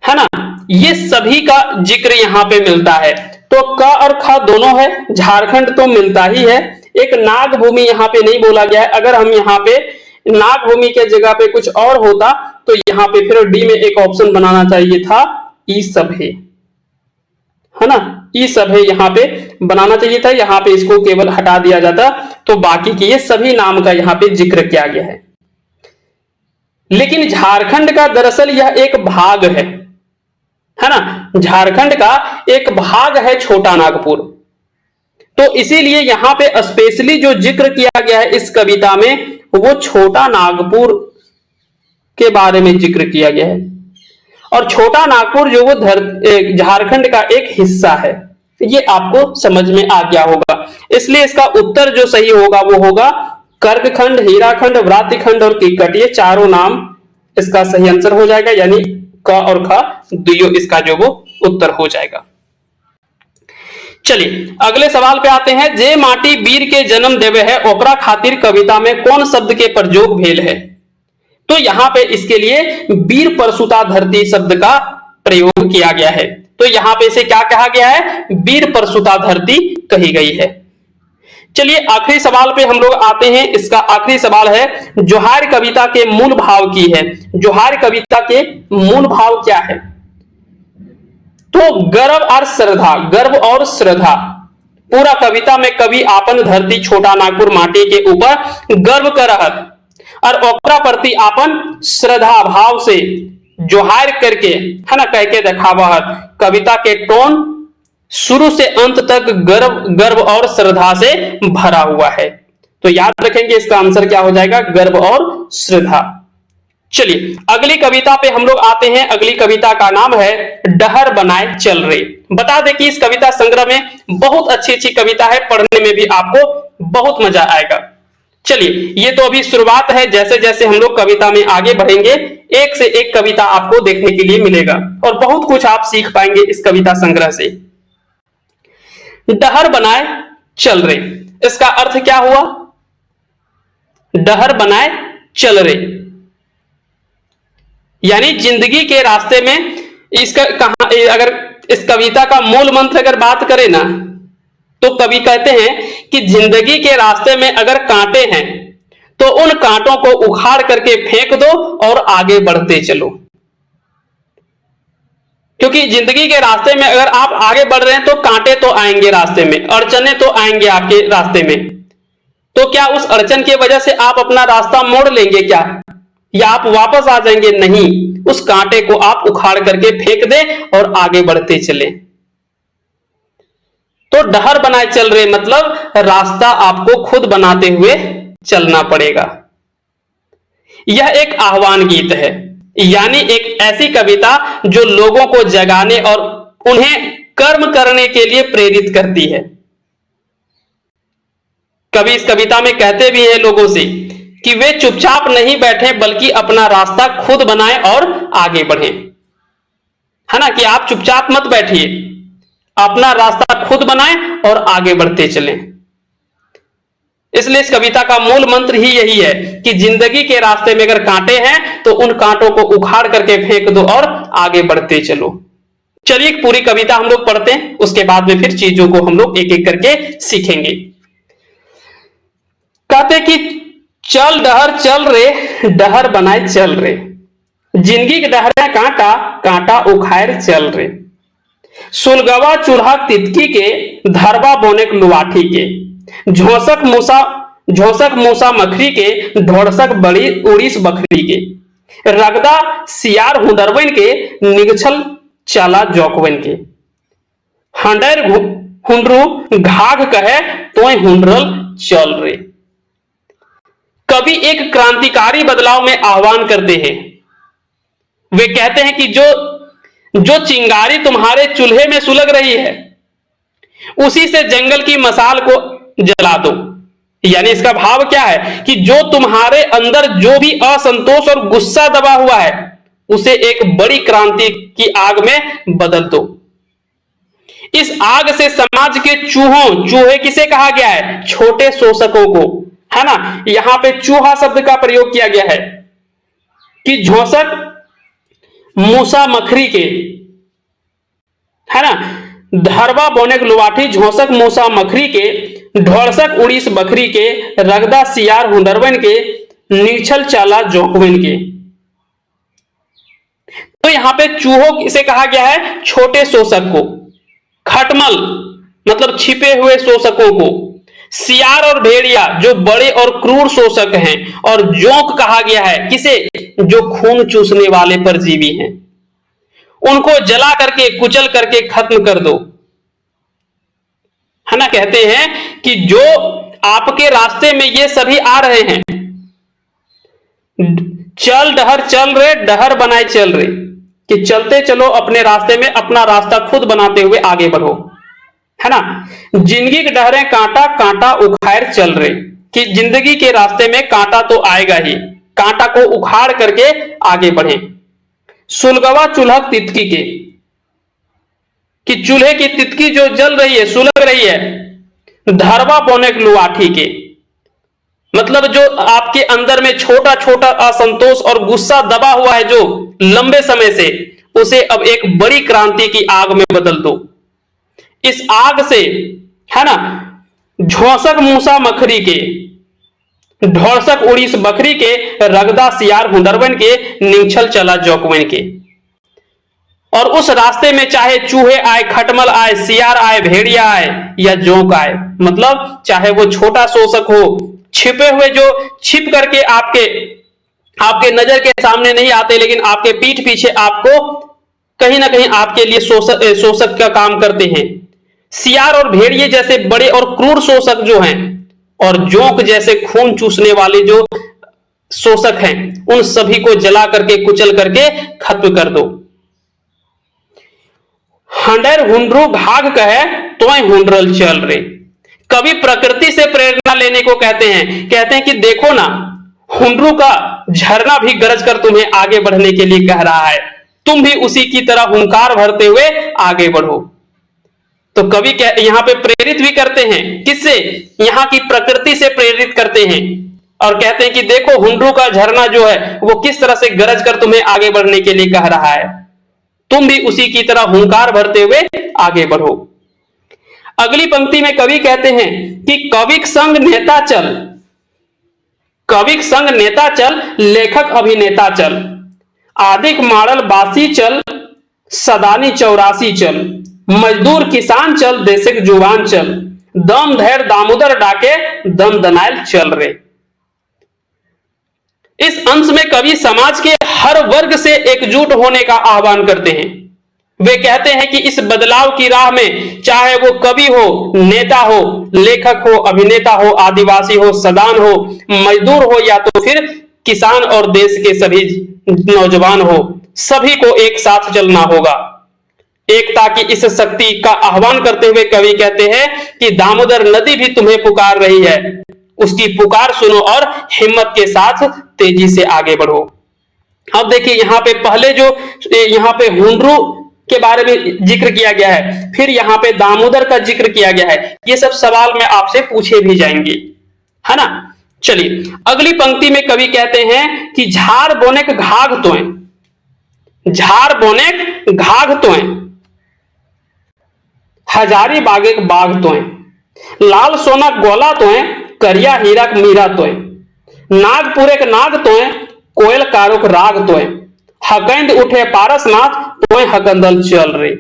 [SPEAKER 1] है ना, ये सभी का जिक्र यहां पे मिलता है। तो क और ख दोनों है, झारखंड तो मिलता ही है। एक नागभूमि यहां पे नहीं बोला गया है। अगर हम यहां पे नागभूमि के जगह पे कुछ और होता तो यहां पे फिर डी में एक ऑप्शन बनाना चाहिए था, ई सभे, है ना, ई सभे यहां पे बनाना चाहिए था। यहां पे इसको केवल हटा दिया जाता तो बाकी के ये सभी नाम का यहां पे जिक्र किया गया है। लेकिन झारखंड का दरअसल यह एक भाग है ना, झारखंड का एक भाग है छोटा नागपुर। तो इसीलिए यहां पे स्पेशली जो जिक्र किया गया है इस कविता में वो छोटा नागपुर के बारे में जिक्र किया गया है। और छोटा नागपुर जो वो झारखंड का एक हिस्सा है, ये आपको समझ में आ गया होगा। इसलिए इसका उत्तर जो सही होगा वो होगा कर्कखंड, हीराखंड, व्रातिखंड और किक्कट। ये चारों नाम इसका सही आंसर हो जाएगा, यानी क और ख दुइयो इसका जो वो उत्तर हो जाएगा। चलिए अगले सवाल पे आते हैं। जे माटी वीर के जन्म देवे है ओकरा खातिर कविता में कौन शब्द के प्रयोग भेल है? तो यहां पे इसके लिए वीर परसुता धरती शब्द का प्रयोग किया गया है। तो यहां पे इसे क्या कहा गया है? वीर परसुता धरती कही गई है। चलिए आखिरी सवाल पे हम लोग आते हैं। इसका आखिरी सवाल है, जोहार कविता के मूल भाव की है। जोहार कविता के मूल भाव क्या है? तो गर्व और श्रद्धा, गर्व और श्रद्धा। पूरा कविता में कवि आपन धरती छोटा नागपुर माटी के ऊपर गर्व करत और ओकरा प्रति आपन श्रद्धा भाव से जोहार करके, है ना, कह के दिखावत। कविता के टोन शुरू से अंत तक गर्व और श्रद्धा से भरा हुआ है। तो याद रखेंगे इसका आंसर क्या हो जाएगा? गर्व और श्रद्धा। चलिए अगली कविता पे हम लोग आते हैं। अगली कविता का नाम है डहर बनाए चल रे। बता दें कि इस कविता संग्रह में बहुत अच्छी कविता है, पढ़ने में भी आपको बहुत मजा आएगा। चलिए ये तो अभी शुरुआत है, जैसे जैसे हम लोग कविता में आगे बढ़ेंगे एक से एक कविता आपको देखने के लिए मिलेगा और बहुत कुछ आप सीख पाएंगे इस कविता संग्रह से। डहर बनाए चल रे, इसका अर्थ क्या हुआ? डहर बनाए चल रे यानी जिंदगी के रास्ते में इसका कहां, अगर इस कविता का मूल मंत्र अगर बात करें ना तो कवि कहते हैं कि जिंदगी के रास्ते में अगर कांटे हैं तो उन कांटों को उखाड़ करके फेंक दो और आगे बढ़ते चलो। क्योंकि जिंदगी के रास्ते में अगर आप आगे बढ़ रहे हैं तो कांटे तो आएंगे रास्ते में, अड़चने तो आएंगे आपके रास्ते में। तो क्या उस अड़चन की वजह से आप अपना रास्ता मोड़ लेंगे क्या, या आप वापस आ जाएंगे? नहीं, उस कांटे को आप उखाड़ करके फेंक दें और आगे बढ़ते चले। तो डहर बनाए चल रहे मतलब रास्ता आपको खुद बनाते हुए चलना पड़ेगा। यह एक आह्वान गीत है, यानी एक ऐसी कविता जो लोगों को जगाने और उन्हें कर्म करने के लिए प्रेरित करती है। कवि इस कविता में कहते भी हैं लोगों से कि वे चुपचाप नहीं बैठे बल्कि अपना रास्ता खुद बनाएं और आगे बढ़ें, है ना, कि आप चुपचाप मत बैठिए, अपना रास्ता खुद बनाएं और आगे बढ़ते चलें। इसलिए इस कविता का मूल मंत्र ही यही है कि जिंदगी के रास्ते में अगर कांटे हैं तो उन कांटों को उखाड़ करके फेंक दो और आगे बढ़ते चलो। चलिए पूरी कविता हम लोग पढ़ते हैं, उसके बाद में फिर चीजों को हम लोग एक एक करके सीखेंगे। कहते कि चल डहर चल रे, डहर बनाए चल रे, जिंदगी के डहर कांटा, कांटा उखाड़ चल रे, सुलगवा चूल्हा तितकी के, धरवा बोनेक लुवाठी के, झोसक मूसा मखरी के, ढोड़सक बड़ी उड़ीस बखरी के, रगदा सियार हुडरवन के, निगछल चाला जौकवन के। हंडर हुंडरू घाघ कहे तोय हुंडरल चल रे। कवि एक क्रांतिकारी बदलाव में आह्वान करते हैं। वे कहते हैं कि जो जो चिंगारी तुम्हारे चूल्हे में सुलग रही है, उसी से जंगल की मसाल को जला दो। यानी इसका भाव क्या है कि जो तुम्हारे अंदर जो भी असंतोष और गुस्सा दबा हुआ है, उसे एक बड़ी क्रांति की आग में बदल दो। इस आग से समाज के चूहे किसे कहा गया है? छोटे शोषकों को, है ना। यहां पे चूहा शब्द का प्रयोग किया गया है कि झोंसक मूसा मखरी के, है ना, धरवा बोनेक लुवाठी झोंसक मूसा मखरी के, ढोलसक उड़ीस बखरी के, रगदा सियार हुंडरवन के, निछल चाला जोकवन के। तो यहां पे चूहों से कहा गया है छोटे शोषक को, खटमल मतलब छिपे हुए शोषकों को, सियार और भेड़िया जो बड़े और क्रूर शोषक हैं, और जोंक कहा गया है किसे? जो खून चूसने वाले परजीवी हैं। उनको जला करके कुचल करके खत्म कर दो, है ना। कहते हैं कि जो आपके रास्ते में ये सभी आ रहे हैं, चल डहर चल रे, डहर बनाए चल रे, कि चलते चलो अपने रास्ते में, अपना रास्ता खुद बनाते हुए आगे बढ़ो, है ना। जिंदगी के डहरे कांटा कांटा उखाड़ चल रहे, कि जिंदगी के रास्ते में कांटा तो आएगा ही, कांटा को उखाड़ करके आगे बढ़े। सुलगवा चूल्हा तितकी के, कि चूल्हे की तितकी जो जल रही है, सुलग रही है। धरवा बोनेक लुवाठी के, मतलब जो आपके अंदर में छोटा छोटा असंतोष और गुस्सा दबा हुआ है जो लंबे समय से, उसे अब एक बड़ी क्रांति की आग में बदल दो। इस आग से, है ना, झोंसक मूसा मखरी के, ढोलसक उड़ीस बकरी के, रगदा सियार हुंडरवन के, निंछल चला जोकवन के। और उस रास्ते में चाहे चूहे आए, खटमल आए, सियार आए, भेड़िया आए या जोंक आए, मतलब चाहे वो छोटा शोषक हो, छिपे हुए जो छिप करके आपके नजर के सामने नहीं आते, लेकिन आपके पीठ पीछे आपको कहीं ना कहीं आपके लिए शोषक का काम करते हैं। सियार और भेड़िए जैसे बड़े और क्रूर शोषक जो हैं, और जोंक जैसे खून चूसने वाले जो शोषक हैं, उन सभी को जला करके कुचल करके खत्म कर दो। हंडर हुंडरू घाघ कहे तोय हुंडरल चल रे। कवि प्रकृति से प्रेरणा लेने को कहते हैं कि देखो ना, हुंडरू का झरना भी गरज कर तुम्हें आगे बढ़ने के लिए कह रहा है, तुम भी उसी की तरह हुंकार भरते हुए आगे बढ़ो। तो कवि यहां पे प्रेरित भी करते हैं, किससे? यहां की प्रकृति से प्रेरित करते हैं, और कहते हैं कि देखो हुंडरू का झरना जो है वो किस तरह से गरज कर तुम्हें आगे बढ़ने के लिए कह रहा है, तुम भी उसी की तरह हुंकार भरते हुए आगे बढ़ो। अगली पंक्ति में कवि कहते हैं कि कविक संग नेता चल, कविक संग नेता चल, लेखक अभिनेता चल, आदिक माड़ल बासी चल, सदानी चौरासी चल, मजदूर किसान चल, देशक जुवान चल, दम धैर दामोदर डाके, दम दनायल चल रे। इस अंश में कवि समाज के हर वर्ग से एकजुट होने का आह्वान करते हैं। वे कहते हैं कि इस बदलाव की राह में चाहे वो कवि हो, नेता हो, लेखक हो, अभिनेता हो, आदिवासी हो, सदान हो, मजदूर हो, या तो फिर किसान और देश के सभी नौजवान हो, सभी को एक साथ चलना होगा। एकता की इस शक्ति का आह्वान करते हुए कवि कहते हैं कि दामोदर नदी भी तुम्हें पुकार रही है, उसकी पुकार सुनो और हिम्मत के साथ तेजी से आगे बढ़ो। अब देखिए यहां पे पहले जो यहां पे हुंडरू के बारे में जिक्र किया गया है, फिर यहां पे दामोदर का जिक्र किया गया है, ये सब सवाल में आपसे पूछे भी जाएंगे, है ना। चलिए अगली पंक्ति में कवि कहते हैं कि झाड़ बोने के घाघ तोय, झाड़ बोने घाघ तोय, हजारी बागे बाघ तोय, लाल सोना गोला तोय, करिया हीरा मीरा तोय, नागपुरे के नाग तोय, कोयल कारुक राग तोय, हकंद उठे पारसनाथ तोय हकंदल चल रे।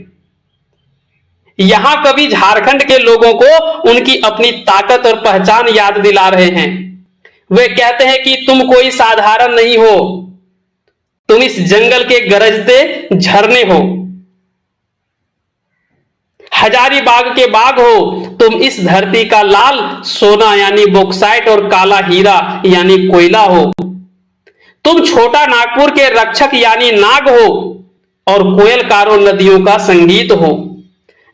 [SPEAKER 1] यहां कवि झारखंड के लोगों को उनकी अपनी ताकत और पहचान याद दिला रहे हैं। वे कहते हैं कि तुम कोई साधारण नहीं हो, तुम इस जंगल के गरजते झरने हो। हजारीबाग के बाग हो, तुम इस धरती का लाल सोना यानी बॉक्साइट और काला हीरा यानी कोयला हो। तुम छोटा नागपुर के रक्षक यानी नाग हो और कोयलकारों नदियों का संगीत हो।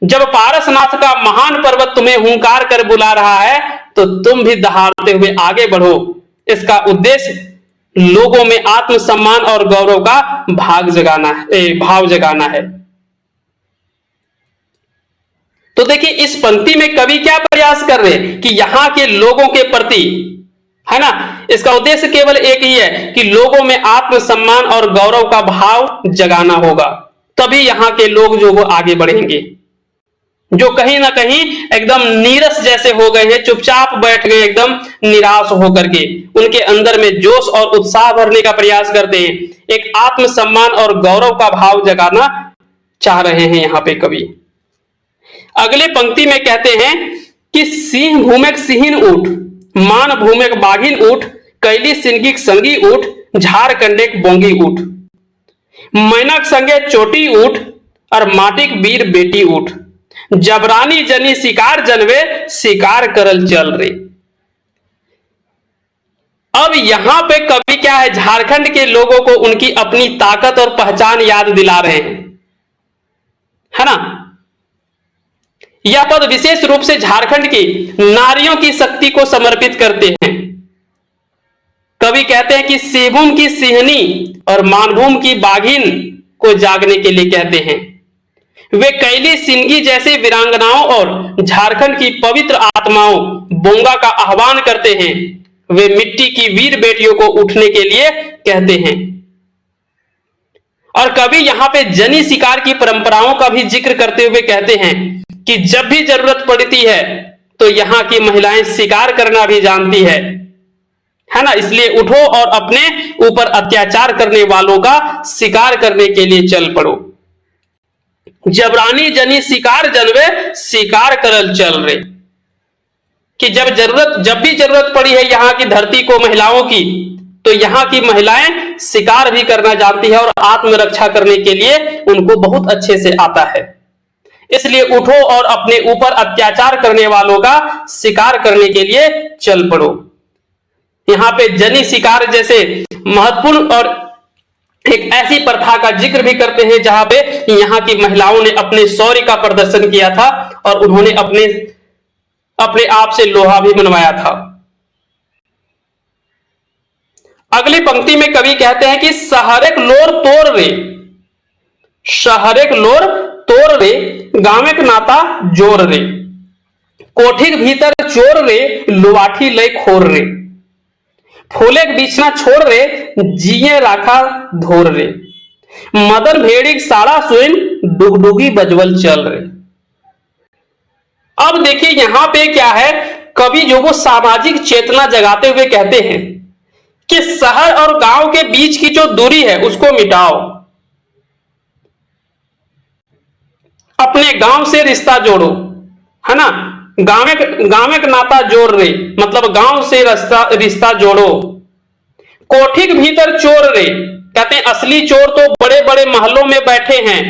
[SPEAKER 1] जब पारसनाथ का महान पर्वत तुम्हें हुंकार कर बुला रहा है तो तुम भी दहाड़ते हुए आगे बढ़ो। इसका उद्देश्य लोगों में आत्मसम्मान और गौरव का भाव जगाना है। तो देखिए इस पंक्ति में कवि क्या प्रयास कर रहे हैं कि यहां के लोगों के प्रति, है ना, इसका उद्देश्य केवल एक ही है कि लोगों में आत्मसम्मान और गौरव का भाव जगाना होगा, तभी यहां के लोग जो वो आगे बढ़ेंगे। जो कहीं ना कहीं एकदम नीरस जैसे हो गए हैं, चुपचाप बैठ गए एकदम निराश होकर के, उनके अंदर में जोश और उत्साह भरने का प्रयास करते हैं, एक आत्मसम्मान और गौरव का भाव जगाना चाह रहे हैं यहां पे कवि। अगले पंक्ति में कहते हैं कि सिंह भूमेक सिहिन उठ, मान भूमेक बाघिन उठ, कैली सिंगिक संगी उठ, झारखंडेक बोंगी उठ, मैनक संगे चोटी उठ और माटिक वीर बेटी उठ, जबरानी जनी शिकार जनवे, शिकार करल चल रे। अब यहां पे कवि क्या है, झारखंड के लोगों को उनकी अपनी ताकत और पहचान याद दिला रहे हैं, है ना। यह पद विशेष रूप से झारखंड की नारियों की शक्ति को समर्पित करते हैं। कवि कहते हैं कि सेबुम की सिंहनी और मानभूम की बाघिन को जागने के लिए कहते हैं। वे कैली सिंगी जैसे वीरांगनाओं और झारखंड की पवित्र आत्माओं बोंगा का आह्वान करते हैं। वे मिट्टी की वीर बेटियों को उठने के लिए कहते हैं। और कवि यहां पे जनी शिकार की परंपराओं का भी जिक्र करते हुए कहते हैं कि जब भी जरूरत पड़ती है तो यहां की महिलाएं शिकार करना भी जानती है ना। इसलिए उठो और अपने ऊपर अत्याचार करने वालों का शिकार करने के लिए चल पड़ो। जबरानी जनी शिकार जनवे, शिकार करल चल रे। कि जब भी जरूरत पड़ी है यहां की धरती को महिलाओं की, तो यहां की महिलाएं शिकार भी करना जानती है और आत्मरक्षा करने के लिए उनको बहुत अच्छे से आता है। इसलिए उठो और अपने ऊपर अत्याचार करने वालों का शिकार करने के लिए चल पड़ो। यहां पे जनी शिकार जैसे महत्वपूर्ण और एक ऐसी प्रथा का जिक्र भी करते हैं जहां पे यहां की महिलाओं ने अपने शौर्य का प्रदर्शन किया था और उन्होंने अपने आप से लोहा भी बनवाया था। अगली पंक्ति में कवि कहते हैं कि शहरेक लोर तोड़ रे, शहरेक लोर तोड़ रे, गांवेक नाता जोर रे, कोठीक भीतर चोर रे, लुवाठी लय खोर रे, फूलेक बिछना छोड़ रे, जिये राखा धोर रे, मदन भेड़िक साड़ा सुन, डुगडुगी बजवल चल रे। अब देखिए यहां पे क्या है, कवि जो वो सामाजिक चेतना जगाते हुए कहते हैं कि शहर और गांव के बीच की जो दूरी है उसको मिटाओ, अपने गांव से रिश्ता जोड़ो, है ना। गांव का नाता जोड़ रे, मतलब गांव से रिश्ता जोड़ो। कोठिक भीतर चोर रे, कहते हैं असली चोर तो बड़े बड़े महलों में बैठे हैं,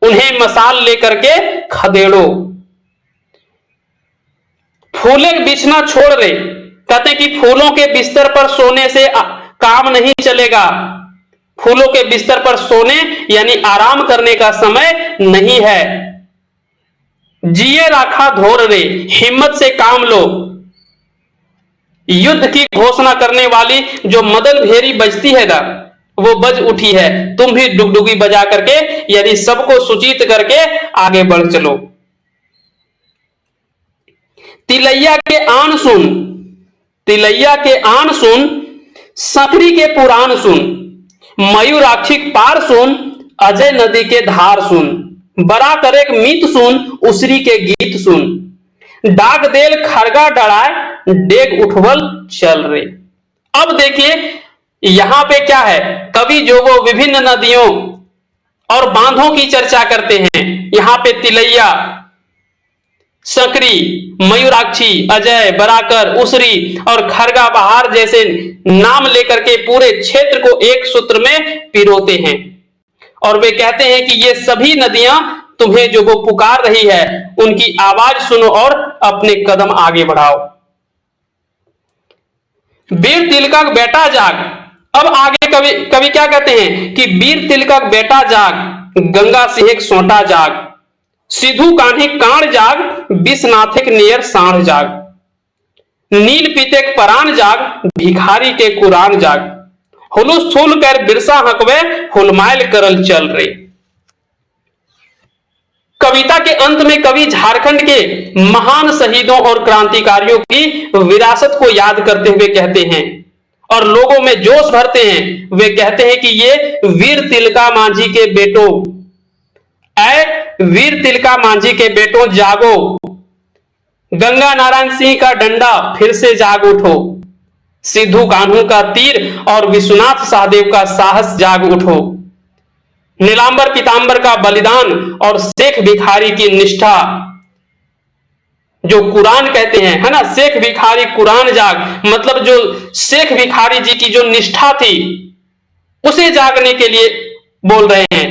[SPEAKER 1] उन्हें मसाल लेकर के खदेड़ो। फूले बिछना छोड़ रे, कहते हैं कि फूलों के बिस्तर पर सोने से काम नहीं चलेगा, फूलों के बिस्तर पर सोने यानी आराम करने का समय नहीं है। जिये राखा धोर रे, हिम्मत से काम लो। युद्ध की घोषणा करने वाली जो मदन भेरी बजती है ना, वो बज उठी है, तुम भी डुगडुगी बजा करके यानी सबको सूचित करके आगे बढ़ चलो। तिलैया के आन सुन, तिलैया के आन सुन, सकरी के पुराण सुन, मयूराक्षिक पार सुन, अजय नदी के धार सुन, बरा करेक मीत सुन, उसरी के गीत सुन, डाक देल खरगा डराए, डेग उठवल चल रे। अब देखिए यहां पे क्या है, कवि जो वो विभिन्न नदियों और बांधों की चर्चा करते हैं। यहां पे तिलैया, सकरी, मयूराक्षी, अजय, बराकर, उसरी और खरगा बहार जैसे नाम लेकर के पूरे क्षेत्र को एक सूत्र में पिरोते हैं और वे कहते हैं कि ये सभी नदियां तुम्हें जो वो पुकार रही है उनकी आवाज सुनो और अपने कदम आगे बढ़ाओ। वीर तिलक बेटा जाग। अब आगे कवि कवि क्या कहते हैं कि वीर तिलक बेटा जाग, गंगा सिंह सोटा जाग, सिद्धू कान्हे कांड जाग, विश्वनाथ नियर साढ़ जाग, नील पीते परान जाग, भिखारी के कुरान जाग, हुलुस थूल कर बिरसा हकवे, हुलमाइल करल चल रे। कविता के अंत में कवि झारखंड के महान शहीदों और क्रांतिकारियों की विरासत को याद करते हुए कहते हैं और लोगों में जोश भरते हैं। वे कहते हैं कि ये वीर तिलका मांझी के बेटों, ऐ वीर तिलका मांझी के बेटों जागो, गंगा नारायण सिंह का डंडा फिर से जाग उठो, सिद्धू कान्हू का तीर और विश्वनाथ सहदेव का साहस जाग उठो, नीलांबर पीतांबर का बलिदान और शेख भिखारी की निष्ठा, जो कुरान कहते हैं, है ना, शेख भिखारी कुरान जाग, मतलब जो शेख भिखारी जी की जो निष्ठा थी उसे जागने के लिए बोल रहे हैं।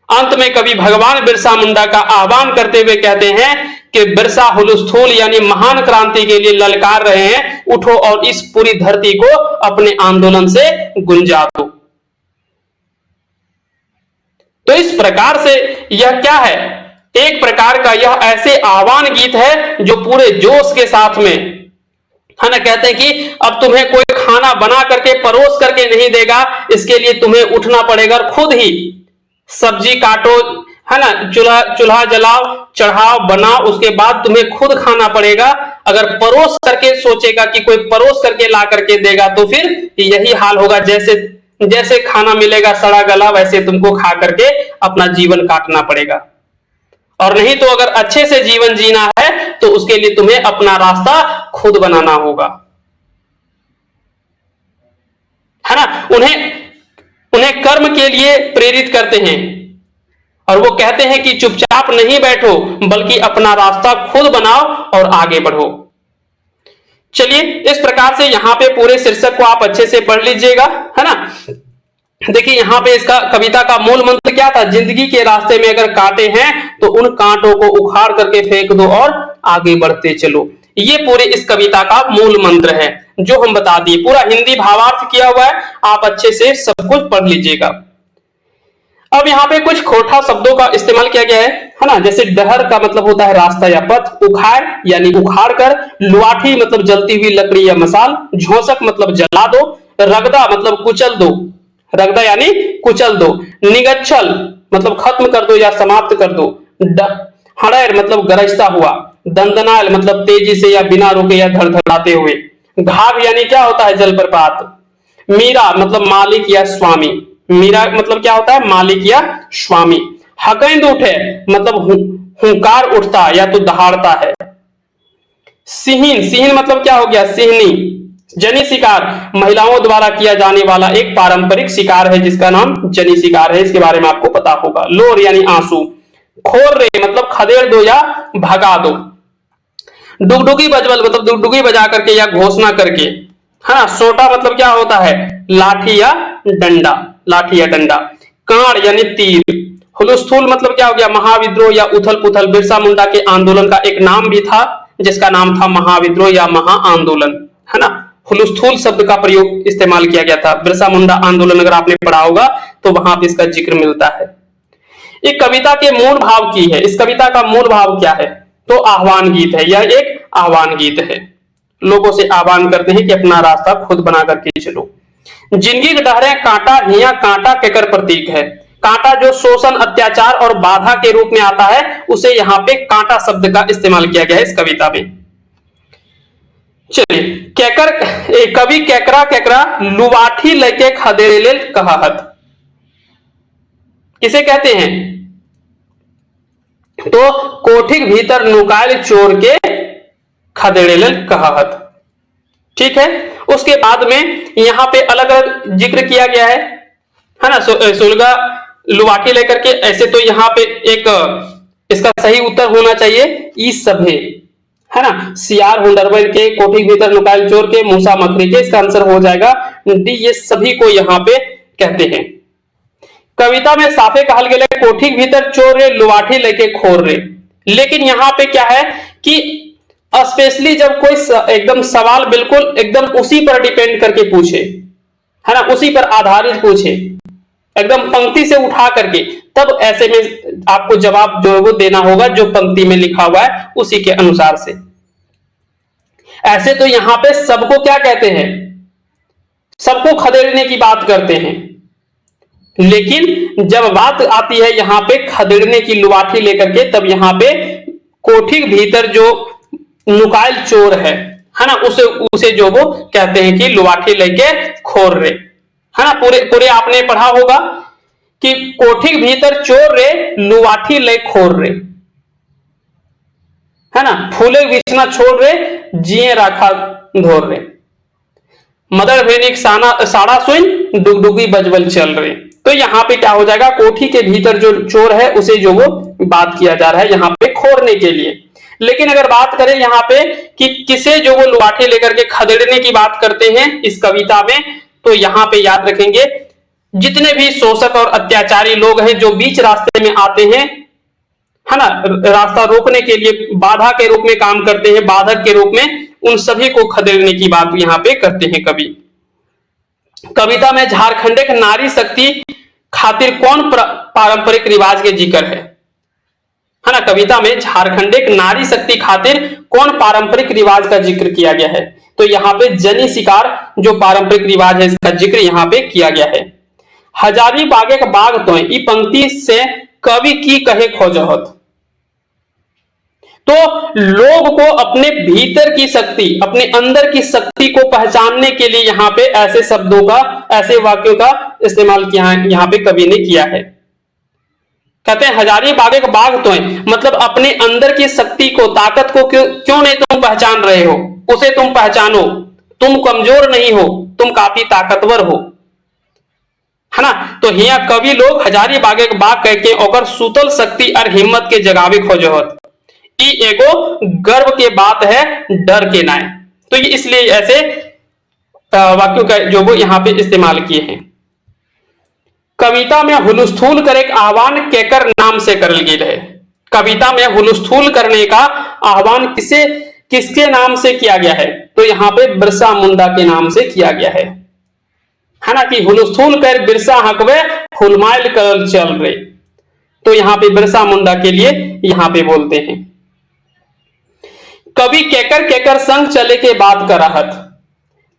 [SPEAKER 1] अंत में कवि भगवान बिरसा मुंडा का आह्वान करते हुए कहते हैं कि बिरसा हुलस्थूल यानी महान क्रांति के लिए ललकार रहे हैं, उठो और इस पूरी धरती को अपने आंदोलन से गुंजा दो। तो इस प्रकार से यह क्या है, एक प्रकार का यह ऐसे आह्वान गीत है जो पूरे जोश के साथ में, है ना, कहते हैं कि अब तुम्हें कोई खाना बना करके परोस करके नहीं देगा, इसके लिए तुम्हें उठना पड़ेगा और खुद ही सब्जी काटो, है ना, चूल्हा जलाओ, चढ़ाओ, बनाओ, उसके बाद तुम्हें खुद खाना पड़ेगा। अगर परोस करके सोचेगा कि कोई परोस करके ला करके देगा तो फिर यही हाल होगा, जैसे जैसे खाना मिलेगा सड़ा गला वैसे तुमको खा करके अपना जीवन काटना पड़ेगा। और नहीं तो अगर अच्छे से जीवन जीना है तो उसके लिए तुम्हें अपना रास्ता खुद बनाना होगा, है ना। उन्हें कर्म के लिए प्रेरित करते हैं और वो कहते हैं कि चुपचाप नहीं बैठो बल्कि अपना रास्ता खुद बनाओ और आगे बढ़ो। चलिए, इस प्रकार से यहां पे पूरे शीर्षक को आप अच्छे से पढ़ लीजिएगा, है ना। देखिए यहां पे इसका कविता का मूल मंत्र क्या था, जिंदगी के रास्ते में अगर कांटे हैं तो उन कांटों को उखाड़ करके फेंक दो और आगे बढ़ते चलो। ये पूरे इस कविता का मूल मंत्र है जो हम बता दिए, पूरा हिंदी भावार्थ किया हुआ है, आप अच्छे से सब कुछ पढ़ लीजिएगा। अब यहाँ पे कुछ खोटा शब्दों का इस्तेमाल किया गया है ना, जैसे डहर का मतलब होता है रास्ता या पथ, उखाड़ यानी उखाड़ कर, लुआठी मतलब जलती हुई लकड़ी या मसाल, झोंसक मतलब जला दो, रगदा मतलब कुचल दो, रगदा यानी कुचल दो, निगच्छल मतलब खत्म कर दो या समाप्त कर दो, हड़ैर मतलब गरजता हुआ, दंदनाल मतलब तेजी से या बिना रुके या धड़धड़ाते हुए, घाघ यानी क्या होता है जलप्रपात, मीरा मतलब मालिक या स्वामी, मीरा मतलब क्या होता है मालिक या स्वामी, हकैंद उठे मतलब हुंकार उठता या तो दहाड़ता है, सिहिन, सिहिन मतलब क्या हो गया सिहनी, जनी शिकार महिलाओं द्वारा किया जाने वाला एक पारंपरिक शिकार है जिसका नाम जनी शिकार है, इसके बारे में आपको पता होगा, लोर यानी आंसू, खोर रे मतलब खदेड़ दो या भगा दो, डुगडुगी बजबल मतलब डुगडुगी बजा करके या घोषणा करके, हाँ, सोटा मतलब क्या होता है लाठी या डंडा, लाठी या डंडा, कांड यानी तीर, हुलस्थूल मतलब क्या हो गया महाविद्रोह या उथल पुथल, बिरसा मुंडा के आंदोलन का एक नाम भी था जिसका नाम था महाविद्रोह या महाआंदोलन, है ना। हुलस्थूल शब्द का प्रयोग इस्तेमाल किया गया था, बिरसा मुंडा आंदोलन अगर आपने पढ़ा होगा तो वहां पे इसका जिक्र मिलता है। एक कविता के मूल भाव की है, इस कविता का मूल भाव क्या है, तो आह्वान गीत है, यह एक आह्वान गीत है, लोगों से आह्वान करते हैं कि अपना रास्ता खुद बना करके चलो। जिंदगी के डहरे कांटा हिया कांटा केकर प्रतीक है, कांटा जो शोषण अत्याचार और बाधा के रूप में आता है उसे यहाँ पे कांटा शब्द का इस्तेमाल किया गया है इस कविता में। चलिए, केकर कवि केकरा केकरा लुवाठी लेके खदेड़े कहत, किसे कहते हैं, तो कोठिक भीतर नुकायल चोर के खदेड़े कहत, ठीक है। उसके बाद में यहाँ पे अलग अलग जिक्र किया गया है ना, सुलगा लुवाठी लेकर के, ऐसे तो यहाँ पे एक इसका सही उत्तर होना चाहिए ई सभे, है ना, सियार हुंडरबल के, कोठी भीतर नुकायल चोर के, मूसा मखरी के, इसका आंसर हो जाएगा डी, ये सभी को यहाँ पे कहते हैं। कविता में साफे कहल गेले कोठी के भीतर चोर रे लुवाठी लेके खोर रे। लेकिन यहाँ पे क्या है कि स्पेशली जब कोई एकदम सवाल बिल्कुल एकदम उसी पर डिपेंड करके पूछे, है ना, उसी पर आधारित पूछे, एकदम पंक्ति से उठा करके, तब ऐसे में आपको जवाब जो है वो देना होगा जो पंक्ति में लिखा हुआ है उसी के अनुसार से। ऐसे तो यहां पे सबको क्या कहते हैं, सबको खदेड़ने की बात करते हैं, लेकिन जब बात आती है यहां पे खदेड़ने की लुवाठी लेकर के, तब यहां पे कोठी के भीतर जो नुकायल चोर है ना, उसे जो वो कहते हैं कि लुवाठी लेके खोर रे, है ना। पूरे आपने पढ़ा होगा कि कोठी के भीतर चोर रे लुवाठी ले खोर रे, है ना। फूले बिछना छोड़ रे जिए राखा धोर रे, मदर भेनिक साड़ा सुन डुगडुगी बजबल चल रहे। तो यहां पे क्या हो जाएगा, कोठी के भीतर जो चोर है उसे जो वो बात किया जा रहा है यहां पे खोरने के लिए। लेकिन अगर बात करें यहां पे कि किसे जो वो लुवाठी लेकर के खदेड़ने की बात करते हैं इस कविता में, तो यहां पे याद रखेंगे जितने भी शोषक और अत्याचारी लोग हैं जो बीच रास्ते में आते हैं, है ना, रास्ता रोकने के लिए बाधा के रूप में काम करते हैं, बाधक के रूप में, उन सभी को खदेड़ने की बात यहां पे करते हैं कवि। कविता में झारखंडिक नारी शक्ति खातिर कौन पारंपरिक रिवाज के जिक्र है ना। कविता में झारखंडिक नारी शक्ति खातिर कौन पारंपरिक रिवाज का जिक्र किया गया है, तो यहाँ पे जनी शिकार जो पारंपरिक रिवाज है इसका जिक्र यहाँ पे किया गया है। हजारी बागे का बाग तो ई पंक्ति से कवि की कहे खोजहत, तो लोग को अपने भीतर की शक्ति, अपने अंदर की शक्ति को पहचानने के लिए यहाँ पे ऐसे शब्दों का, ऐसे वाक्यों का इस्तेमाल किया यहाँ पे कवि ने किया है। कहते हैं हजारी बागे का बाग तो है, मतलब अपने अंदर की शक्ति को, ताकत को क्यों नहीं तुम पहचान रहे हो, उसे तुम पहचानो, तुम कमजोर नहीं हो, तुम काफी ताकतवर हो, है ना। तो यहाँ कवि लोग हजारी बागे का बाग कह के ओकर सुतल शक्ति और हिम्मत के जगावे खोजत, ई एगो गर्व के बात है डर के नाय। तो ये इसलिए ऐसे वाक्यों का जो वो यहाँ पे इस्तेमाल किए हैं। कविता में हुलस्थूल करे आह्वान केकर नाम से करल गेल है। कविता में हुलस्थूल करने का आह्वान किसके नाम से किया गया है, तो यहाँ पे बिरसा मुंडा के नाम से किया गया है ना, कि हुलस्थूल कर बिरसा हकवे हुलमाइल करल चल रे। तो यहाँ पे बिरसा मुंडा के लिए यहाँ पे बोलते हैं। कवि केकर संग चले के बात करहत,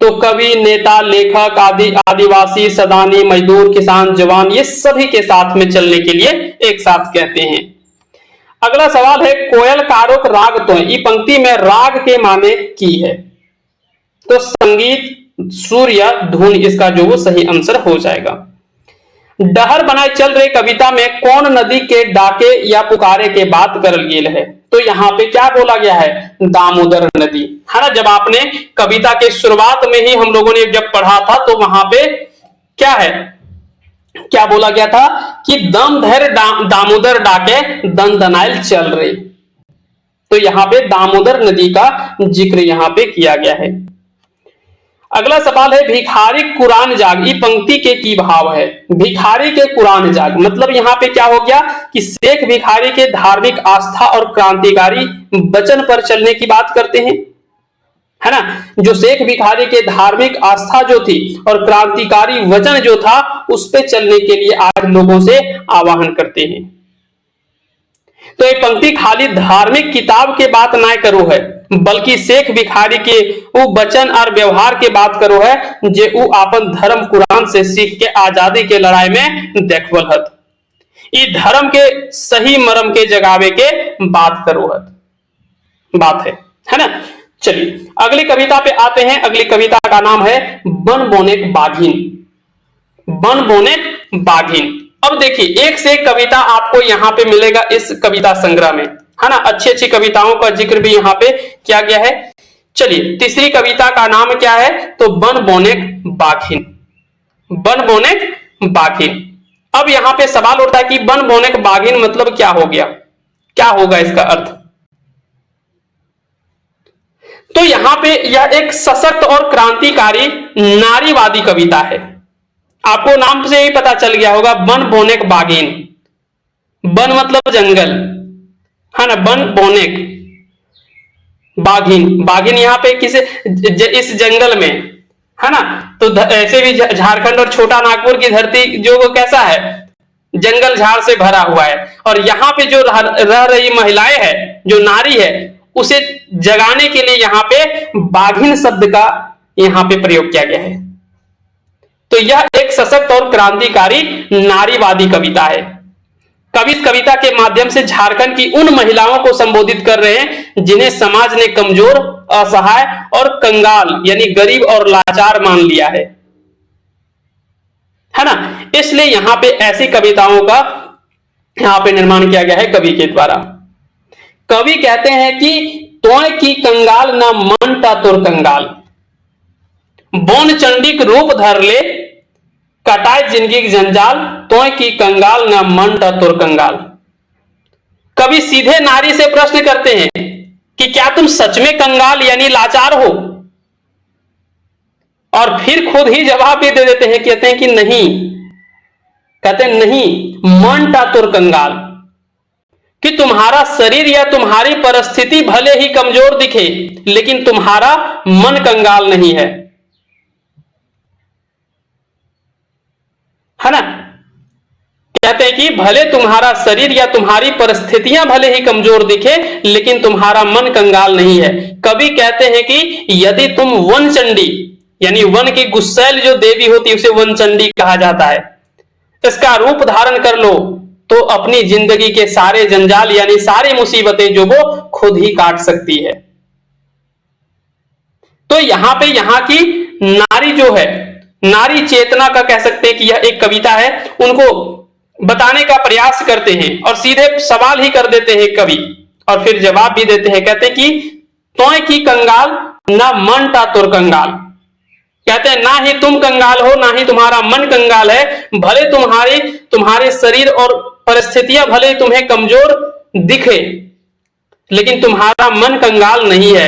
[SPEAKER 1] तो कवि, नेता, लेखक आदि, आदिवासी, सदानी, मजदूर, किसान, जवान, ये सभी के साथ में चलने के लिए एक साथ कहते हैं। अगला सवाल है कोयल कारोक राग तो है, ये पंक्ति में राग के माने की है, तो संगीत, सुर या धुन इसका जो वो सही आंसर हो जाएगा। डहर बनाए चल रहे कविता में कौन नदी के डाके या पुकारे के बात करल गेल है, तो यहाँ पे क्या बोला गया है, दामोदर नदी, है ना। जब आपने कविता के शुरुआत में ही हम लोगों ने जब पढ़ा था तो वहां पे क्या है, क्या बोला गया था कि दम धैर्य दामोदर डाके दन दनाइल चल रही, तो यहाँ पे दामोदर नदी का जिक्र यहाँ पे किया गया है। अगला सवाल है भिखारी कुरान जाग, ये पंक्ति के की भाव है। भिखारी के कुरान जाग मतलब यहाँ पे क्या हो गया कि शेख भिखारी के धार्मिक आस्था और क्रांतिकारी वचन पर चलने की बात करते हैं, है ना। जो शेख भिखारी के धार्मिक आस्था जो थी और क्रांतिकारी वचन जो था उस पे चलने के लिए आज लोगों से आह्वान करते हैं। तो ये पंक्ति खाली धार्मिक किताब के बात ना करो है, बल्कि शेख भिखारी के वो वचन और व्यवहार के बात करो है जे वो अपन धर्म कुरान से सीख के आजादी के लड़ाई में देखवल हत। ई धर्म के सही मरम के जगावे के बात करो हत, बात है ना। चलिए अगली कविता पे आते हैं। अगली कविता का नाम है बन बोनेक बाघिन। बन बोनेक बाघिन। अब देखिए एक से एक कविता आपको यहाँ पे मिलेगा इस कविता संग्रह में, है ना। अच्छी अच्छी कविताओं का जिक्र भी यहाँ पे किया गया है। चलिए तीसरी कविता का नाम क्या है, तो बन बोनेक बाघिन। बन बोनेक बाघिन। अब यहाँ पे सवाल उठता है कि बन बोनेक बाघिन मतलब क्या हो गया, क्या होगा इसका अर्थ। तो यहाँ पे यह एक सशक्त और क्रांतिकारी नारीवादी कविता है। आपको नाम से ही पता चल गया होगा, बन बोनेक बाघिन। बन मतलब जंगल, है ना, बन बोनेक बाघिन। बाघिन यहाँ पे इस जंगल में, है ना। तो ऐसे भी झारखंड और छोटा नागपुर की धरती जो वो कैसा है, जंगल झाड़ से भरा हुआ है। और यहाँ पे जो रह रही महिलाएं है, जो नारी है, उसे जगाने के लिए यहाँ पे बाघिन शब्द का यहाँ पे प्रयोग किया गया है। तो यह एक सशक्त और क्रांतिकारी नारीवादी कविता है। कवि इस कविता के माध्यम से झारखंड की उन महिलाओं को संबोधित कर रहे हैं जिन्हें समाज ने कमजोर, असहाय और कंगाल यानी गरीब और लाचार मान लिया है ना। इसलिए यहां पे ऐसी कविताओं का यहां पे निर्माण किया गया है कवि के द्वारा। कवि कहते हैं कि तोय की कंगाल ना मन ता तोर कंगाल, बोन चंडिक रूप धर ले, कटाए जिंदगी की जंजाल, तोय की कंगाल ना मन ता तोर कंगाल। कवि सीधे नारी से प्रश्न करते हैं कि क्या तुम सच में कंगाल यानी लाचार हो, और फिर खुद ही जवाब भी दे देते हैं, कहते हैं कि नहीं, कहते हैं नहीं, मन ता तोर कंगाल, कि तुम्हारा शरीर या तुम्हारी परिस्थिति भले ही कमजोर दिखे लेकिन तुम्हारा मन कंगाल नहीं है ना। कहते हैं कि भले तुम्हारा शरीर या तुम्हारी परिस्थितियां भले ही कमजोर दिखे लेकिन तुम्हारा मन कंगाल नहीं है। कवि कहते हैं कि यदि तुम वन चंडी यानी वन की गुस्सैल जो देवी होती है उसे वन चंडी कहा जाता है, इसका रूप धारण कर लो तो अपनी जिंदगी के सारे जंजाल यानी सारी मुसीबतें जो वो खुद ही काट सकती है। तो यहां पे यहां की नारी जो है, नारी चेतना का कह सकते हैं कि यह एक कविता है, उनको बताने का प्रयास करते हैं और सीधे सवाल ही कर देते हैं कवि और फिर जवाब भी देते हैं। कहते हैं कि तोय की कंगाल ना मन ता तोर कंगाल, कहते हैं ना ही तुम कंगाल हो ना ही तुम्हारा मन कंगाल है। भले तुम्हारे शरीर और परिस्थितियां भले तुम्हें कमजोर दिखे लेकिन तुम्हारा मन कंगाल नहीं है।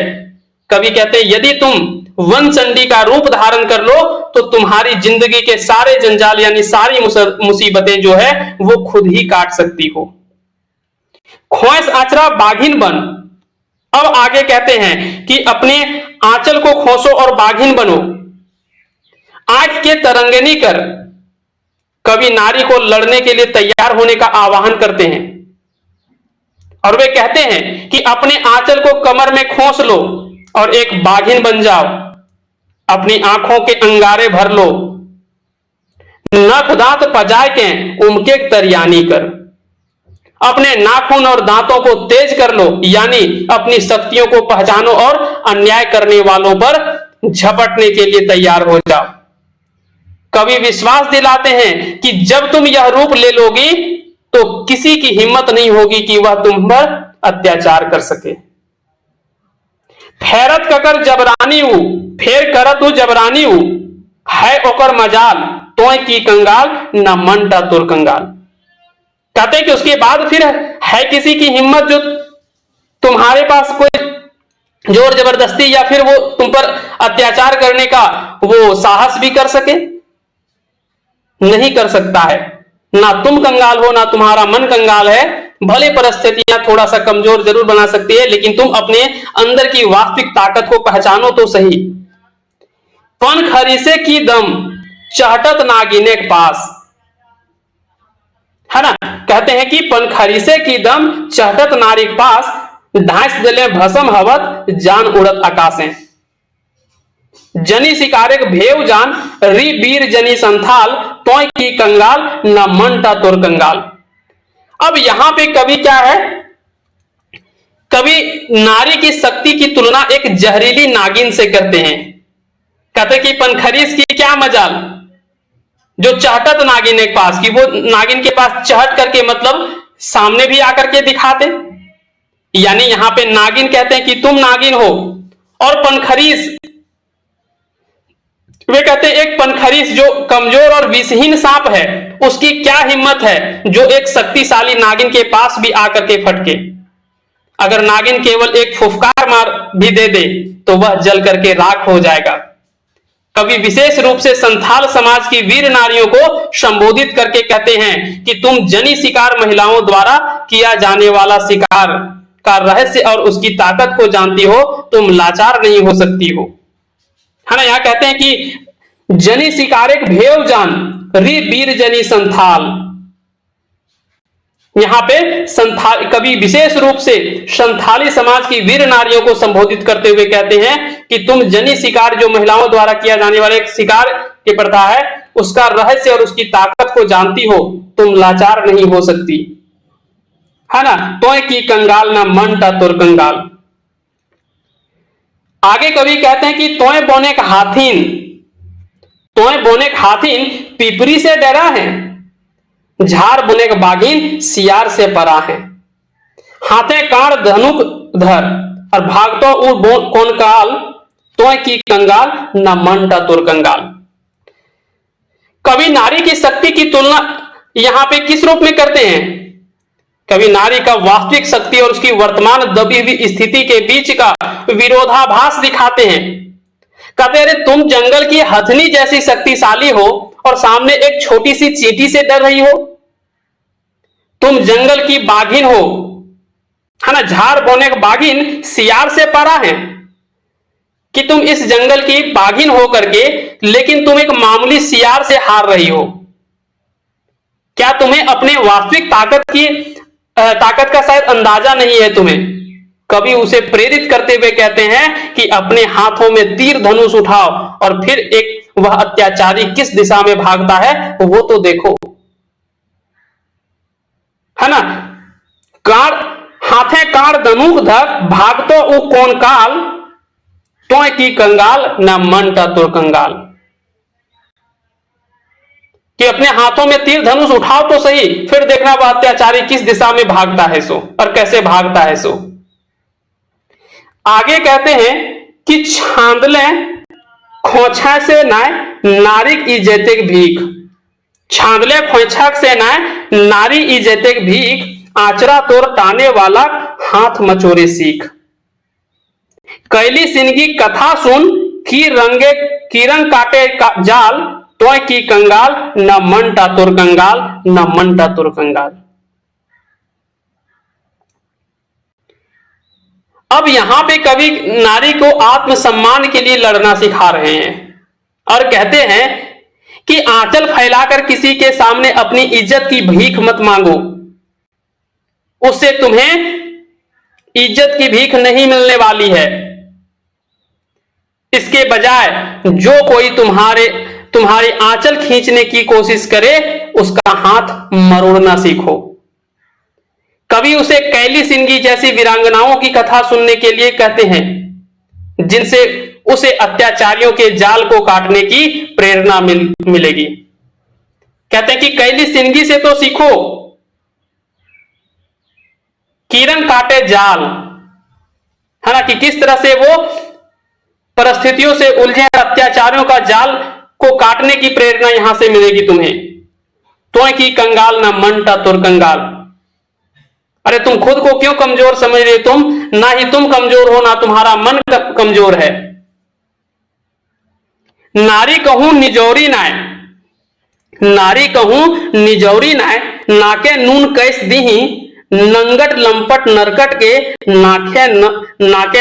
[SPEAKER 1] कवि कहते हैं यदि तुम वन चंडी का रूप धारण कर लो तो तुम्हारी जिंदगी के सारे जंजाल यानी सारी मुसीबतें जो है वो खुद ही काट सकती हो। खोस आचरा बाघिन बन। अब आगे कहते हैं कि अपने आंचल को खोसो और बाघिन बनो, आंख के तरंगनी कर। कवि नारी को लड़ने के लिए तैयार होने का आह्वान करते हैं और वे कहते हैं कि अपने आंचल को कमर में खोस लो और एक बाघिन बन जाओ, अपनी आंखों के अंगारे भर लो, नख दांत पजाए के उमके तरियानी कर। अपने नाखून और दांतों को तेज कर लो यानी अपनी शक्तियों को पहचानो और अन्याय करने वालों पर झपटने के लिए तैयार हो जाओ। कवि विश्वास दिलाते हैं कि जब तुम यह रूप ले लोगी तो किसी की हिम्मत नहीं होगी कि वह तुम पर अत्याचार कर सके। फेरत ककर जबरानी हूं फेर करत हूं जबरानी हूं, है ओकर मजाल तोय की कंगाल न मन ता तोर कंगाल। कहते हैं कि उसके बाद फिर है किसी की हिम्मत जो तुम्हारे पास कोई जोर जबरदस्ती या फिर वो तुम पर अत्याचार करने का वो साहस भी कर सके? नहीं कर सकता है। ना तुम कंगाल हो ना तुम्हारा मन कंगाल है। भले परिस्थितियां थोड़ा सा कमजोर जरूर बना सकती है लेकिन तुम अपने अंदर की वास्तविक ताकत को पहचानो तो सही। पन खरीसे की दम चहटत नागिने के पास, है ना। कहते हैं कि पन खरीसे की दम चहटत नारी के पास, ढांस दिले भसम हवत जान उड़त आकाशें। जनी शिकारेक भेव जान री बीर जनी संथाल, तोय की कंगाल न मन ता तोर कंगाल। अब यहां पे कवि क्या है, कवि नारी की शक्ति की तुलना एक जहरीली नागिन से करते हैं। कहते कि पनखरीस की क्या मजाल, जो चहटत नागिन के पास, कि वो नागिन के पास चहट करके मतलब सामने भी आकर के दिखाते, यानी यहां पे नागिन कहते हैं कि तुम नागिन हो। और पनखरीस वे कहते हैं एक पनखरीस जो कमजोर और विषहीन सांप है उसकी क्या हिम्मत है जो एक शक्तिशाली नागिन के पास भी आकर के फटके। अगर नागिन केवल एक फुफकार मार भी दे दे तो वह जल करके राख हो जाएगा। कवि विशेष रूप से संथाल समाज की वीर नारियों को संबोधित करके कहते हैं कि तुम जनी शिकार महिलाओं द्वारा किया जाने वाला शिकार का रहस्य और उसकी ताकत को जानती हो, तुम लाचार नहीं हो सकती हो। है ना, यहां कहते हैं कि जनी शिकार एक भेव जान री वीर जनी संथाल। यहां पे संथाल कवि विशेष रूप से संथाली समाज की वीर नारियों को संबोधित करते हुए कहते हैं कि तुम जनी शिकार, जो महिलाओं द्वारा किया जाने वाला एक शिकार की प्रथा है, उसका रहस्य और उसकी ताकत को जानती हो, तुम लाचार नहीं हो सकती। है ना, तोय की कंगाल ना मन टा तुर कंगाल। आगे कवि कहते हैं कि तोय बोने का हाथीन, तोय बोने का हाथीन पिपरी से डरा है, झार बुने का बागिन सियार से परा है। हाथे कांड धनुक धर और भागतो उ कौन काल, तोय की कंगाल न मन टा तुर कंगाल। कवि नारी की शक्ति की तुलना यहां पे किस रूप में करते हैं? कवि नारी का वास्तविक शक्ति और उसकी वर्तमान दबी हुई स्थिति के बीच का विरोधाभास दिखाते हैं। कहते हैं, अरे तुम जंगल की हथनी जैसी शक्तिशाली हो और सामने एक छोटी सी चींटी से डर रही हो। तुम जंगल की बाघिन हो, है ना, झाड़ बोने का बाघिन सियार से परा है, कि तुम इस जंगल की बाघिन हो करके लेकिन तुम एक मामूली सियार से हार रही हो। क्या तुम्हें अपने वास्तविक ताकत का शायद अंदाजा नहीं है तुम्हें? कभी उसे प्रेरित करते हुए कहते हैं कि अपने हाथों में तीर धनुष उठाओ और फिर एक वह अत्याचारी किस दिशा में भागता है वो तो देखो। है ना, कार हाथे कार धनुक धर भागतो उ कौन काल, तोय की कंगाल न मन टा तुर कंगाल। कि अपने हाथों में तीर धनुष उठाओ तो सही, फिर देखना वह अत्याचारी किस दिशा में भागता है सो और कैसे भागता है सो। आगे कहते हैं कि छांदले खोछा से नाय नारिक इज्जत भीख, छांदले खोछा से नाय नारी इज्जत भीख, आचरा तोर टाने वाला हाथ मचोरे सीख। कैली सिंगी कथा सुन की रंगे किरण काटे का जाल, तोय की कंगाल न मन टा तुर कंगाल, न मन टा तुर कंगाल। अब यहां पे कवि नारी को आत्मसम्मान के लिए लड़ना सिखा रहे हैं और कहते हैं कि आंचल फैलाकर किसी के सामने अपनी इज्जत की भीख मत मांगो, उससे तुम्हें इज्जत की भीख नहीं मिलने वाली है। इसके बजाय जो कोई तुम्हारी आंचल खींचने की कोशिश करे उसका हाथ मरोड़ना सीखो। कवि उसे कैली सिंगी जैसी वीरांगनाओं की कथा सुनने के लिए कहते हैं, जिनसे उसे अत्याचारियों के जाल को काटने की प्रेरणा मिलेगी। कहते हैं कि कैली सिंगी से तो सीखो, किरण काटे जाल, है ना, कि किस तरह से वो परिस्थितियों से उलझे अत्याचारियों का जाल को काटने की प्रेरणा यहां से मिलेगी तुम्हें। तोय की कंगाल ना मन टा तुर कंगाल। अरे तुम खुद को क्यों कमजोर समझ रहे? तुम ना ही तुम कमजोर हो ना तुम्हारा मन कमजोर है। नारी कहूं निजौरी नाय, नारी कहूं निजौरी नाय, नाके नून कैस दीही, नंगट लंपट नरकट के नाके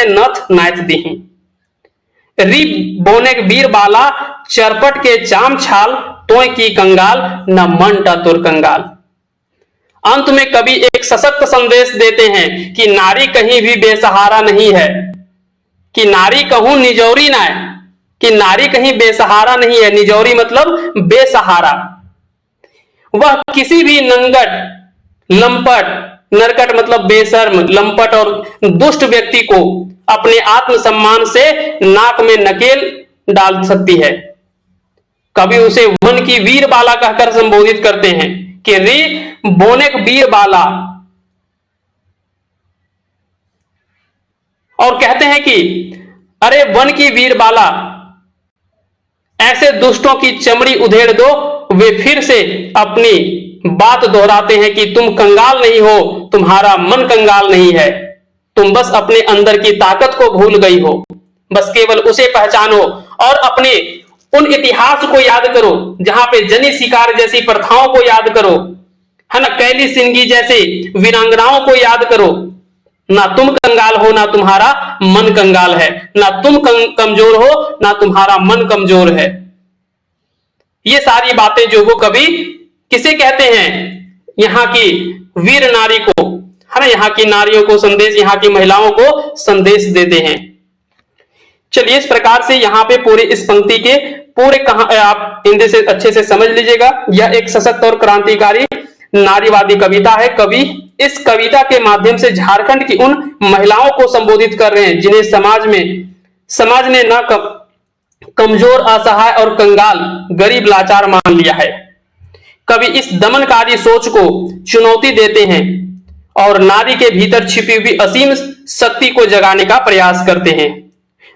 [SPEAKER 1] नथ नाथ दीही। री बोने वीर बाला चरपट के चाम छाल, तोय की कंगाल न मन टा तुर कंगाल। अंत में कवि एक सशक्त संदेश देते हैं कि नारी कहीं भी बेसहारा नहीं है, कि नारी कहूं निजौरी ना है, कि नारी कहीं बेसहारा नहीं है। निजौरी मतलब बेसहारा। वह किसी भी नंगट, लंपट, नरकट मतलब बेशर्म, लंपट और दुष्ट व्यक्ति को अपने आत्मसम्मान से नाक में नकेल डाल सकती है। कवि उसे वन की वीर बाला कहकर संबोधित करते हैं कि रे बोनेक वीर बाला, और कहते हैं कि अरे वन की वीर बाला, ऐसे दुष्टों की चमड़ी उधेड़ दो। वे फिर से अपनी बात दोहराते हैं कि तुम कंगाल नहीं हो, तुम्हारा मन कंगाल नहीं है, तुम बस अपने अंदर की ताकत को भूल गई हो। बस केवल उसे पहचानो और अपने उन इतिहास को याद करो, जहां पे जनी शिकार जैसी प्रथाओं को याद करो, है ना, कैली सिंगी जैसे वीरांगनाओं को याद करो। ना तुम कंगाल हो ना तुम्हारा मन कंगाल है, ना तुम कमजोर हो ना तुम्हारा मन कमजोर है। ये सारी बातें जो वो कवि किसे कहते हैं? यहाँ की वीर नारी को, है ना, यहाँ की नारियों को संदेश, यहाँ की महिलाओं को संदेश देते हैं। चलिए, इस प्रकार से यहाँ पे पूरे इस पंक्ति के पूरे आप हिंदी से अच्छे से समझ लीजिएगा। यह एक सशक्त और क्रांतिकारी नारीवादी कविता है। कवि इस कविता के माध्यम से झारखंड की उन महिलाओं को संबोधित कर रहे हैं जिन्हें समाज ने न कमजोर, असहाय और कंगाल, गरीब, लाचार मान लिया है। कवि इस दमनकारी सोच को चुनौती देते हैं और नारी के भीतर छिपी हुई असीम शक्ति को जगाने का प्रयास करते हैं।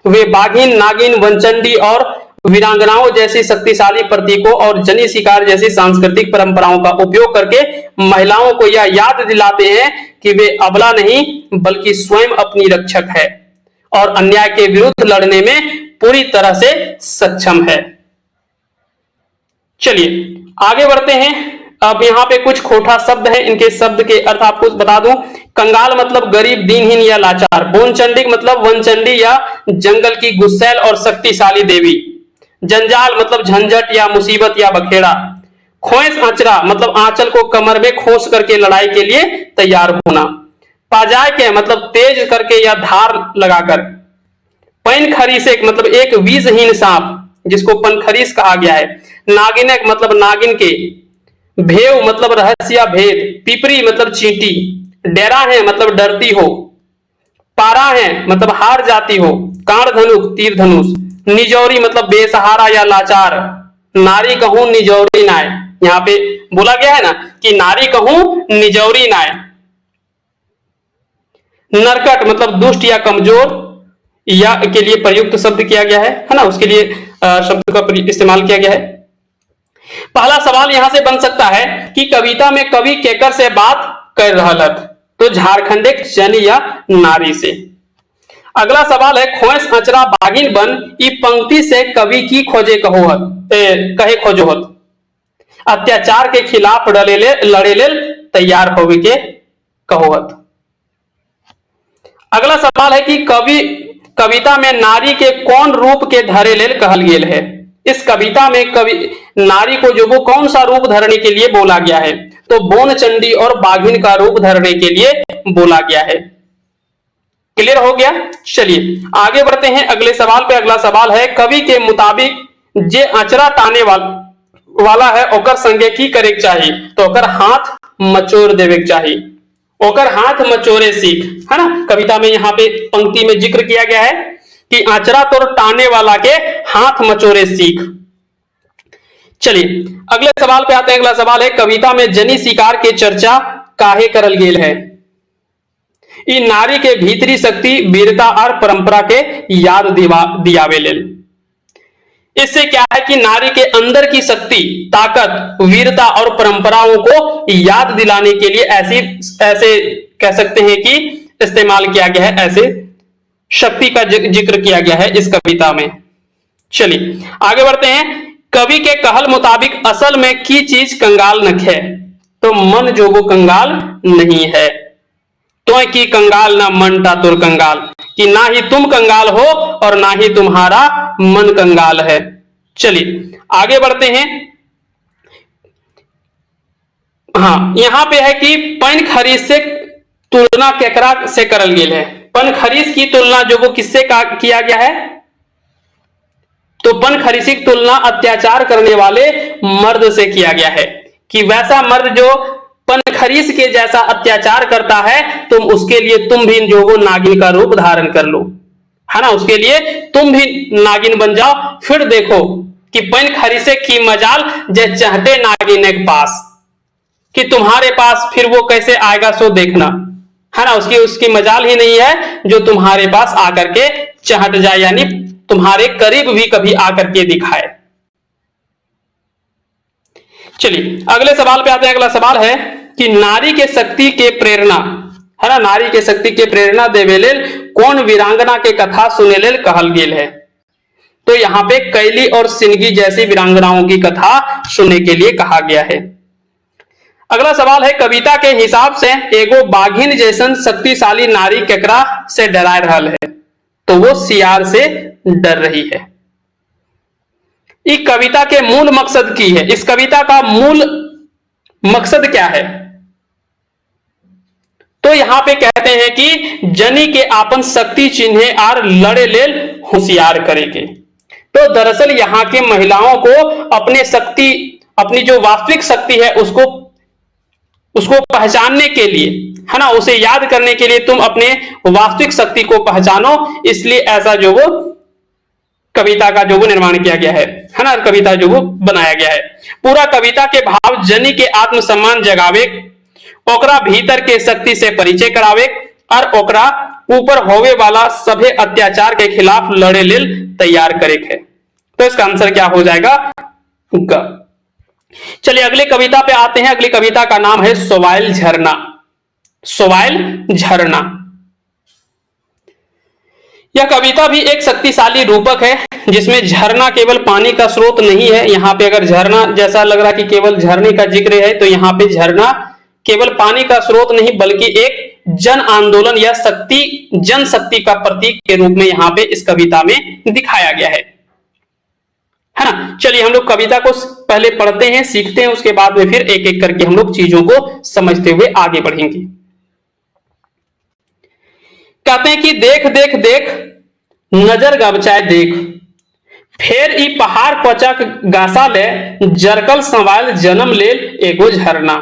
[SPEAKER 1] वे बाघिन, नागिन, वनचंडी और वीरांगनाओं जैसी शक्तिशाली प्रतीकों और जनी शिकार जैसी सांस्कृतिक परंपराओं का उपयोग करके महिलाओं को यह याद दिलाते हैं कि वे अबला नहीं बल्कि स्वयं अपनी रक्षक है और अन्याय के विरुद्ध लड़ने में पूरी तरह से सक्षम है। चलिए आगे बढ़ते हैं। अब यहाँ पे कुछ खोटा शब्द है, इनके शब्द के अर्थ आपको बता दूं। कंगाल मतलब गरीब, दीनहीन या लाचार। बोनचंडी मतलब वनचंडी या जंगल की गुस्सैल और शक्तिशाली देवी। जंजाल मतलब झंझट या मुसीबत या बखेड़ा। खोंस आंचरा मतलब आंचल को कमर में खोस करके लड़ाई के लिए तैयार होना। पाजाय के मतलब तेज करके या धार लगाकर। पनखरीसेक मतलब एक विषहीन सांप जिसको पनखरीस कहा गया है। नागिनक मतलब नागिन के। भेव मतलब रहस्य या भेद। पिपरी मतलब चींटी। डेरा है मतलब डरती हो। पारा है मतलब हार जाती हो। कांड धनुक तीर धनुष। निजौरी मतलब बेसहारा या लाचार। नारी कहूं निजौरी नाय, यहाँ पे बोला गया है ना कि नारी कहूं निजौरी नाय। नरकट मतलब दुष्ट या कमजोर या के लिए प्रयुक्त शब्द किया गया है ना, उसके लिए शब्द का इस्तेमाल किया गया है। पहला सवाल यहां से बन सकता है कि कविता में कवि केकर से बात कर रहा तो झारखंडिक जन या नारी से। अगला सवाल है खोस अचरा बागिन बन ई पंक्ति से कवि की खोजे कहे खोजोहत। अत्याचार के खिलाफ लड़े ले तैयार होवे के कहोहत। अगला सवाल है कि कविता में नारी के कौन रूप के धरे लेल कहल गेल है। इस कविता में कवि नारी को जो वो कौन सा रूप धरने के लिए बोला गया है, तो बोनचंडी और बाघिन का रूप धरने के लिए बोला गया है। क्लियर हो गया। चलिए आगे बढ़ते हैं अगले सवाल पे। अगला सवाल है कवि के मुताबिक जे अचरा ताने वाला है ओकर संगे की करे चाहिए, तो ओकर हाथ मचोर देवे चाहिए। ओकर हाथ मचोरे सीख, है ना। कविता में यहाँ पे पंक्ति में जिक्र किया गया है कि आचरा तोर टाने वाला के हाथ मचोरे सीख। चलिए अगले सवाल पे आते हैं। अगला सवाल है कविता में जनी शिकार के चर्चा काहे करल गेल है। इ नारी के भीतरी शक्ति, वीरता और परंपरा के याद दियावे लेल। इससे क्या है कि नारी के अंदर की शक्ति, ताकत, वीरता और परंपराओं को याद दिलाने के लिए ऐसे कह सकते हैं कि इस्तेमाल किया गया है, ऐसे शक्ति का जिक्र किया गया है इस कविता में। चलिए आगे बढ़ते हैं। कवि के कहल मुताबिक असल में की चीज कंगाल नख है, तो मन जो वो कंगाल नहीं है। तो की कंगाल ना मनटा तुर कंगाल, कि ना ही तुम कंगाल हो और ना ही तुम्हारा मन कंगाल है। चलिए आगे बढ़ते हैं। हाँ, यहां पे है कि पन खरीद से तुलना केकरा से करल गेल है। पन खरीद की तुलना जो वो किससे किया गया है, तो पन खरीद की तुलना अत्याचार करने वाले मर्द से किया गया है, कि वैसा मर्द जो पन खरीस के जैसा अत्याचार करता है, तुम उसके लिए तुम भी जो वो नागिन का रूप धारण कर लो, है ना। उसके लिए तुम भी नागिन बन जाओ, फिर देखो कि पन खरीसे की मजाल जे चाहते नागिन के पास, कि तुम्हारे पास फिर वो कैसे आएगा सो देखना, है ना। उसकी मजाल ही नहीं है जो तुम्हारे पास आकर के चाहत जाए, यानी तुम्हारे करीब भी कभी आकर के दिखाए। चलिए अगले सवाल पे आते हैं। अगला सवाल है कि नारी के शक्ति के प्रेरणा, है ना, नारी के शक्ति के प्रेरणा देवे लेल कौन वीरांगना के कथा सुने लेल कहल गेल है। तो यहाँ पे कैली और सिनगी जैसी वीरांगनाओं की कथा सुनने के लिए कहा गया है। अगला सवाल है, कविता के हिसाब से एगो बाघिन जैसन शक्तिशाली नारी केकरा से डरा रहल है? तो वो सियार से डर रही है। इस कविता के मूल मकसद की है, इस कविता का मूल मकसद क्या है? तो यहां पे कहते हैं कि जनी के आपन शक्ति चिन्हे आर लड़े लेल होशियार करेंगे। तो दरअसल यहां की महिलाओं को अपने शक्ति, अपनी जो वास्तविक शक्ति है उसको पहचानने के लिए, है ना, उसे याद करने के लिए तुम अपने वास्तविक शक्ति को पहचानो, इसलिए ऐसा जो वो कविता का जो वो निर्माण किया गया है ना, कविता जो वो बनाया गया है। पूरा कविता के भाव जनी के आत्मसम्मान जगावे, ओकरा भीतर के शक्ति से परिचय करावे और ओकरा ऊपर होवे वाला सभे अत्याचार के खिलाफ लड़े लेल तैयार करे है। तो इसका आंसर क्या हो जाएगा? ग। चलिए अगली कविता पे आते हैं। अगली कविता का नाम है सोवाइल झरना। सोवाइल झरना, यह कविता भी एक शक्तिशाली रूपक है जिसमें झरना केवल पानी का स्रोत नहीं है। यहाँ पे अगर झरना जैसा लग रहा है कि केवल झरने का जिक्र है, तो यहाँ पे झरना केवल पानी का स्रोत नहीं बल्कि एक जन आंदोलन या जनशक्ति का प्रतीक के रूप में यहाँ पे इस कविता में दिखाया गया है ना। चलिए हम लोग कविता को पहले पढ़ते हैं, सीखते हैं, उसके बाद में फिर एक एक करके हम लोग चीजों को समझते हुए आगे बढ़ेंगे। कहते हैं कि देख देख देख नजर गबचाए देख, फेर ई पहाड़ कोचक गासा ले जरकल संवाल जन्म लेल एगो झरना।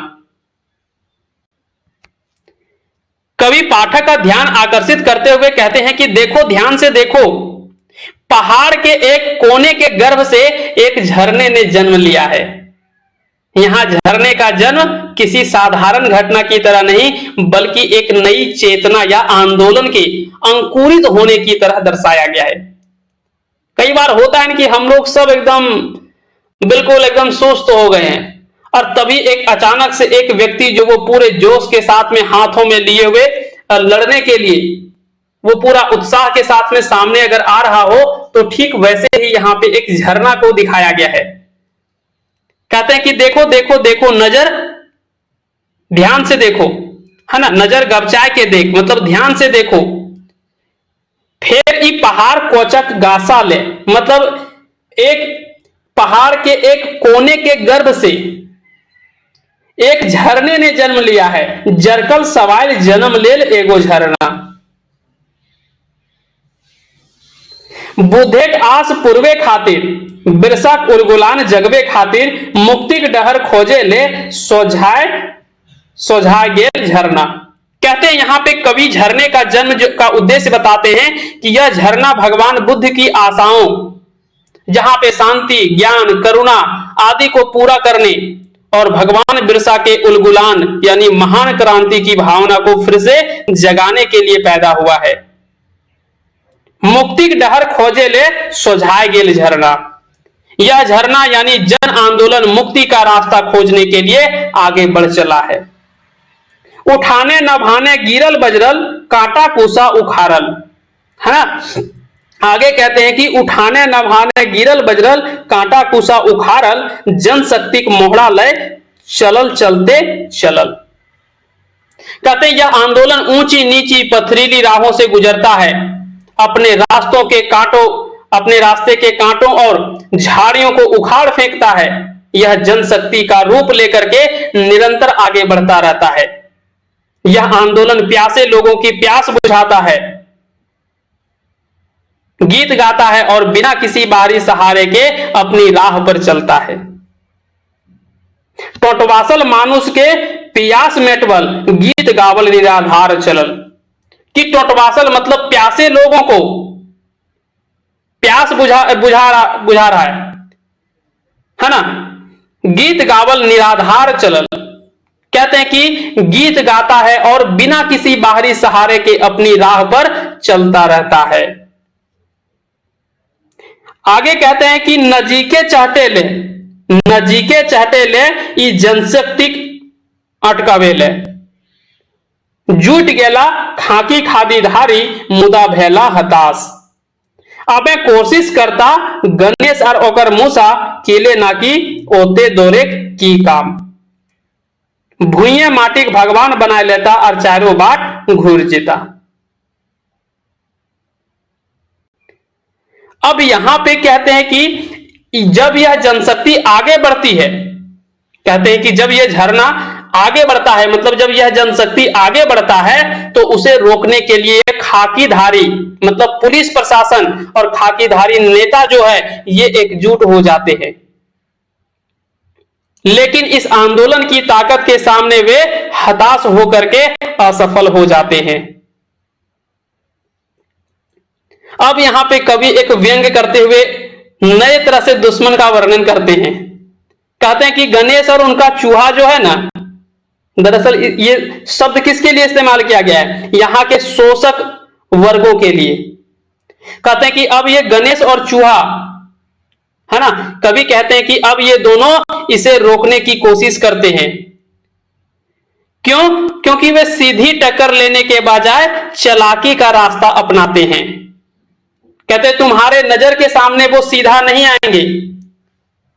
[SPEAKER 1] कवि पाठक का ध्यान आकर्षित करते हुए कहते हैं कि देखो, ध्यान से देखो, पहाड़ के एक कोने के गर्भ से एक झरने ने जन्म लिया है। यहां झरने का जन्म किसी साधारण घटना की तरह नहीं बल्कि एक नई चेतना या आंदोलन के अंकुरित होने की तरह दर्शाया गया है। कई बार होता है कि हम लोग सब बिल्कुल एकदम सुस्त हो गए हैं और तभी एक अचानक से एक व्यक्ति जो वो पूरे जोश के साथ में हाथों में लिए हुए लड़ने के लिए वो पूरा उत्साह के साथ में सामने अगर आ रहा हो, तो ठीक वैसे ही यहाँ पे एक झरना को दिखाया गया है। कहते हैं कि देखो देखो देखो, नजर ध्यान से देखो, है ना, नजर गबचाए के देख मतलब ध्यान से देखो, फिर ई पहाड़ कोचक गासा ले मतलब एक पहाड़ के एक कोने के गर्भ से एक झरने ने जन्म लिया है। जरकल सवाइल जन्म लेल एगो झरना। बुद्धेक आस पूर्वे खातिर बिरसा उलगुलान जगवे खातिर मुक्तिक डहर खोजे ले सोझाए गेल झरना। कहते हैं यहां पे कवि झरने का जन्म का उद्देश्य बताते हैं कि यह झरना भगवान बुद्ध की आशाओं, जहां पे शांति, ज्ञान, करुणा आदि को पूरा करने और भगवान बिरसा के उलगुलान यानी महान क्रांति की भावना को फिर से जगाने के लिए पैदा हुआ है। मुक्ति डहर खोजे ले सोझाए गेल झरना। यह झरना यानी जन आंदोलन मुक्ति का रास्ता खोजने के लिए आगे बढ़ चला है। उठाने न भाने गिरल बजरल कांटा कुसा उखाड़ल, है ना। आगे कहते हैं कि उठाने न भाने गिरल बजरल कांटा कुसा उखाड़ल जनशक्ति मोहड़ा लय चलल चलते चलल। कहते हैं यह आंदोलन ऊंची नीची पथरीली राहों से गुजरता है, अपने रास्ते के कांटों और झाड़ियों को उखाड़ फेंकता है। यह जनशक्ति का रूप लेकर के निरंतर आगे बढ़ता रहता है। यह आंदोलन प्यासे लोगों की प्यास बुझाता है, गीत गाता है और बिना किसी बाहरी सहारे के अपनी राह पर चलता है। टोटवासल मानुष के पियास मेटवल गीत गावल निराधार चलल। कि टोटवासल मतलब प्यासे लोगों को प्यास बुझा रहा है ना। गीत गावल निराधार चलल, कहते हैं कि गीत गाता है और बिना किसी बाहरी सहारे के अपनी राह पर चलता रहता है। आगे कहते हैं कि नजीके चाहते ले ई जनशक्ति अटकावे ले, जुट गेला खाकी खादीधारी मुदा भेला हताश। अबे कोशिश करता गणेश और ओकर मूसा केले ना की ओते दोरे की काम। भूये माटी भगवान बना लेता और चारों बाट घूर जेता। अब यहां पे कहते हैं कि जब यह जनशक्ति आगे बढ़ती है, कहते हैं कि जब यह झरना आगे बढ़ता है, मतलब जब यह जनशक्ति आगे बढ़ता है तो उसे रोकने के लिए खाकीधारी मतलब पुलिस प्रशासन और खाकीधारी नेता जो है ये एकजुट हो जाते हैं। लेकिन इस आंदोलन की ताकत के सामने वे हताश होकर के असफल हो जाते हैं। अब यहां पे कवि एक व्यंग्य करते हुए नए तरह से दुश्मन का वर्णन करते हैं। कहते हैं कि गणेश और उनका चूहा जो है ना, दरअसल ये शब्द किसके लिए इस्तेमाल किया गया है? यहां के शोषक वर्गों के लिए। कहते हैं कि अब ये गणेश और चूहा है ना, कवि कहते हैं कि अब ये दोनों इसे रोकने की कोशिश करते हैं। क्यों? क्योंकि वे सीधी टक्कर लेने के बजाय चालाकी का रास्ता अपनाते हैं। कहते तुम्हारे नजर के सामने वो सीधा नहीं आएंगे।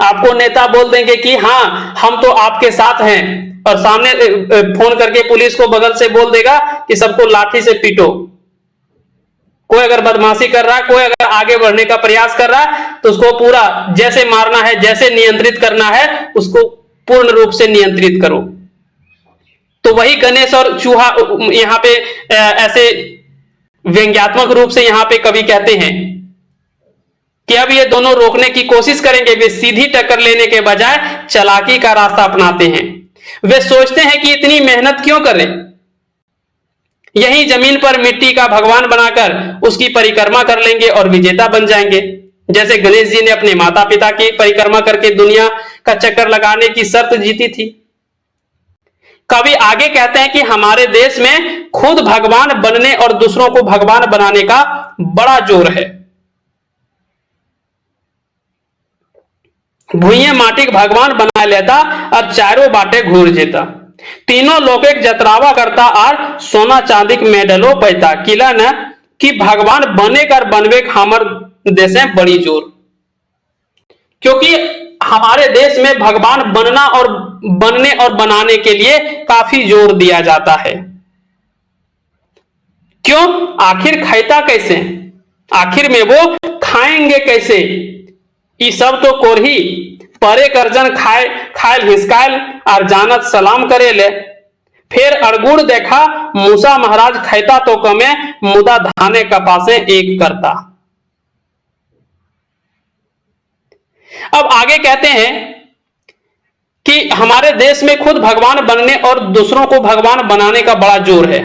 [SPEAKER 1] आपको नेता बोल देंगे कि हाँ हम तो आपके साथ हैं, और सामने फोन करके पुलिस को बगल से बोल देगा कि सबको लाठी से पीटो। कोई अगर बदमाशी कर रहा है, कोई अगर आगे बढ़ने का प्रयास कर रहा है तो उसको पूरा जैसे मारना है, जैसे नियंत्रित करना है, उसको पूर्ण रूप से नियंत्रित करो। तो वही गणेश और चूहा यहां पे ऐसे व्यंग्यात्मक रूप से यहां पे कवि कहते हैं कि अब ये दोनों रोकने की कोशिश करेंगे। वे सीधी टक्कर लेने के बजाय चालाकी का रास्ता अपनाते हैं। वे सोचते हैं कि इतनी मेहनत क्यों करें, यही जमीन पर मिट्टी का भगवान बनाकर उसकी परिक्रमा कर लेंगे और विजेता बन जाएंगे, जैसे गणेश जी ने अपने माता पिता की परिक्रमा करके दुनिया का चक्कर लगाने की शर्त जीती थी। कवि आगे कहते हैं कि हमारे देश में खुद भगवान बनने और दूसरों को भगवान बनाने का बड़ा जोर है। भूये माटी भगवान बना लेता और चारों बाटे घूर जेता। तीनों लोग एक जतरावा करता और सोना चांदी मेडलो पैता। किला न कि भगवान बने कर बनवे हमर देश में बड़ी जोर। क्योंकि हमारे देश में भगवान बनना और बनने और बनाने के लिए काफी जोर दिया जाता है। क्यों? आखिर खाइता कैसे, आखिर में वो खाएंगे कैसे? ये सब तो कोरही परे करजन खाए खायल हिसकायल और जानत सलाम करे ले। फिर अड़गुड़ देखा मूसा महाराज खैता तो कमे मुदा धाने कपासे एक करता। अब आगे कहते हैं कि हमारे देश में खुद भगवान बनने और दूसरों को भगवान बनाने का बड़ा जोर है।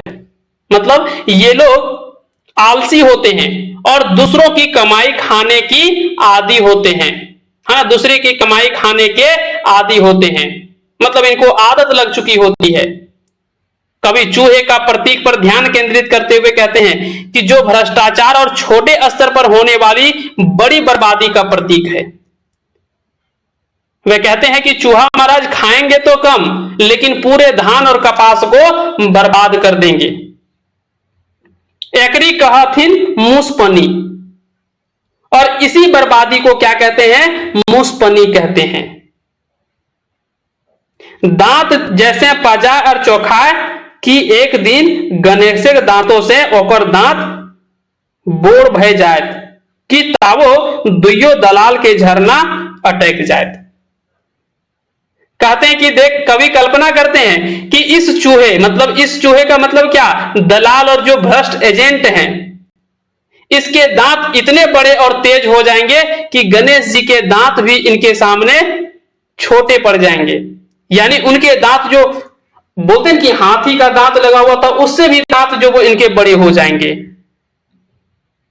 [SPEAKER 1] मतलब ये लोग आलसी होते हैं और दूसरों की कमाई खाने की आदी होते हैं। हाँ, दूसरे की कमाई खाने के आदी होते हैं, मतलब इनको आदत लग चुकी होती है। कवि चूहे का प्रतीक पर ध्यान केंद्रित करते हुए कहते हैं कि जो भ्रष्टाचार और छोटे स्तर पर होने वाली बड़ी बर्बादी का प्रतीक है। वे कहते हैं कि चूहा महाराज खाएंगे तो कम, लेकिन पूरे धान और कपास को बर्बाद कर देंगे। एकरी कहथिन मूसपनी, और इसी बर्बादी को क्या कहते हैं? मूसपनी कहते हैं। दांत जैसे पजा और चौखाए कि एक दिन गणेश के दांतों से ओकर दांत बोर भय जाए कि तावो दुइयो दलाल के झरना अटक जाए। कहते हैं कि देख, कवि कल्पना करते हैं कि इस चूहे, मतलब इस चूहे का मतलब क्या? दलाल और जो भ्रष्ट एजेंट हैं, इसके दांत इतने बड़े और तेज हो जाएंगे कि गणेश जी के दांत भी इनके सामने छोटे पड़ जाएंगे। यानी उनके दांत, जो बोलते हैं कि हाथी का दांत लगा हुआ था, उससे भी दांत जो वो इनके बड़े हो जाएंगे।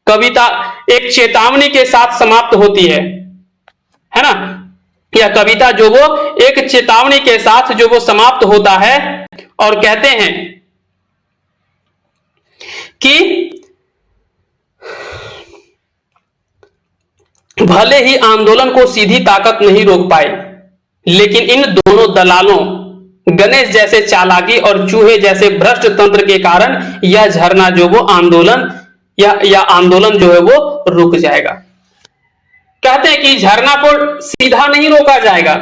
[SPEAKER 1] कविता एक चेतावनी के साथ समाप्त होती है ना? यह कविता जो वो एक चेतावनी के साथ जो वो समाप्त होता है, और कहते हैं कि भले ही आंदोलन को सीधी ताकत नहीं रोक पाए, लेकिन इन दोनों दलालों, गणेश जैसे चालाकी और चूहे जैसे भ्रष्ट तंत्र के कारण यह झरना जो वो आंदोलन या आंदोलन जो है वो रुक जाएगा। कहते हैं कि झरना को सीधा नहीं रोका जाएगा,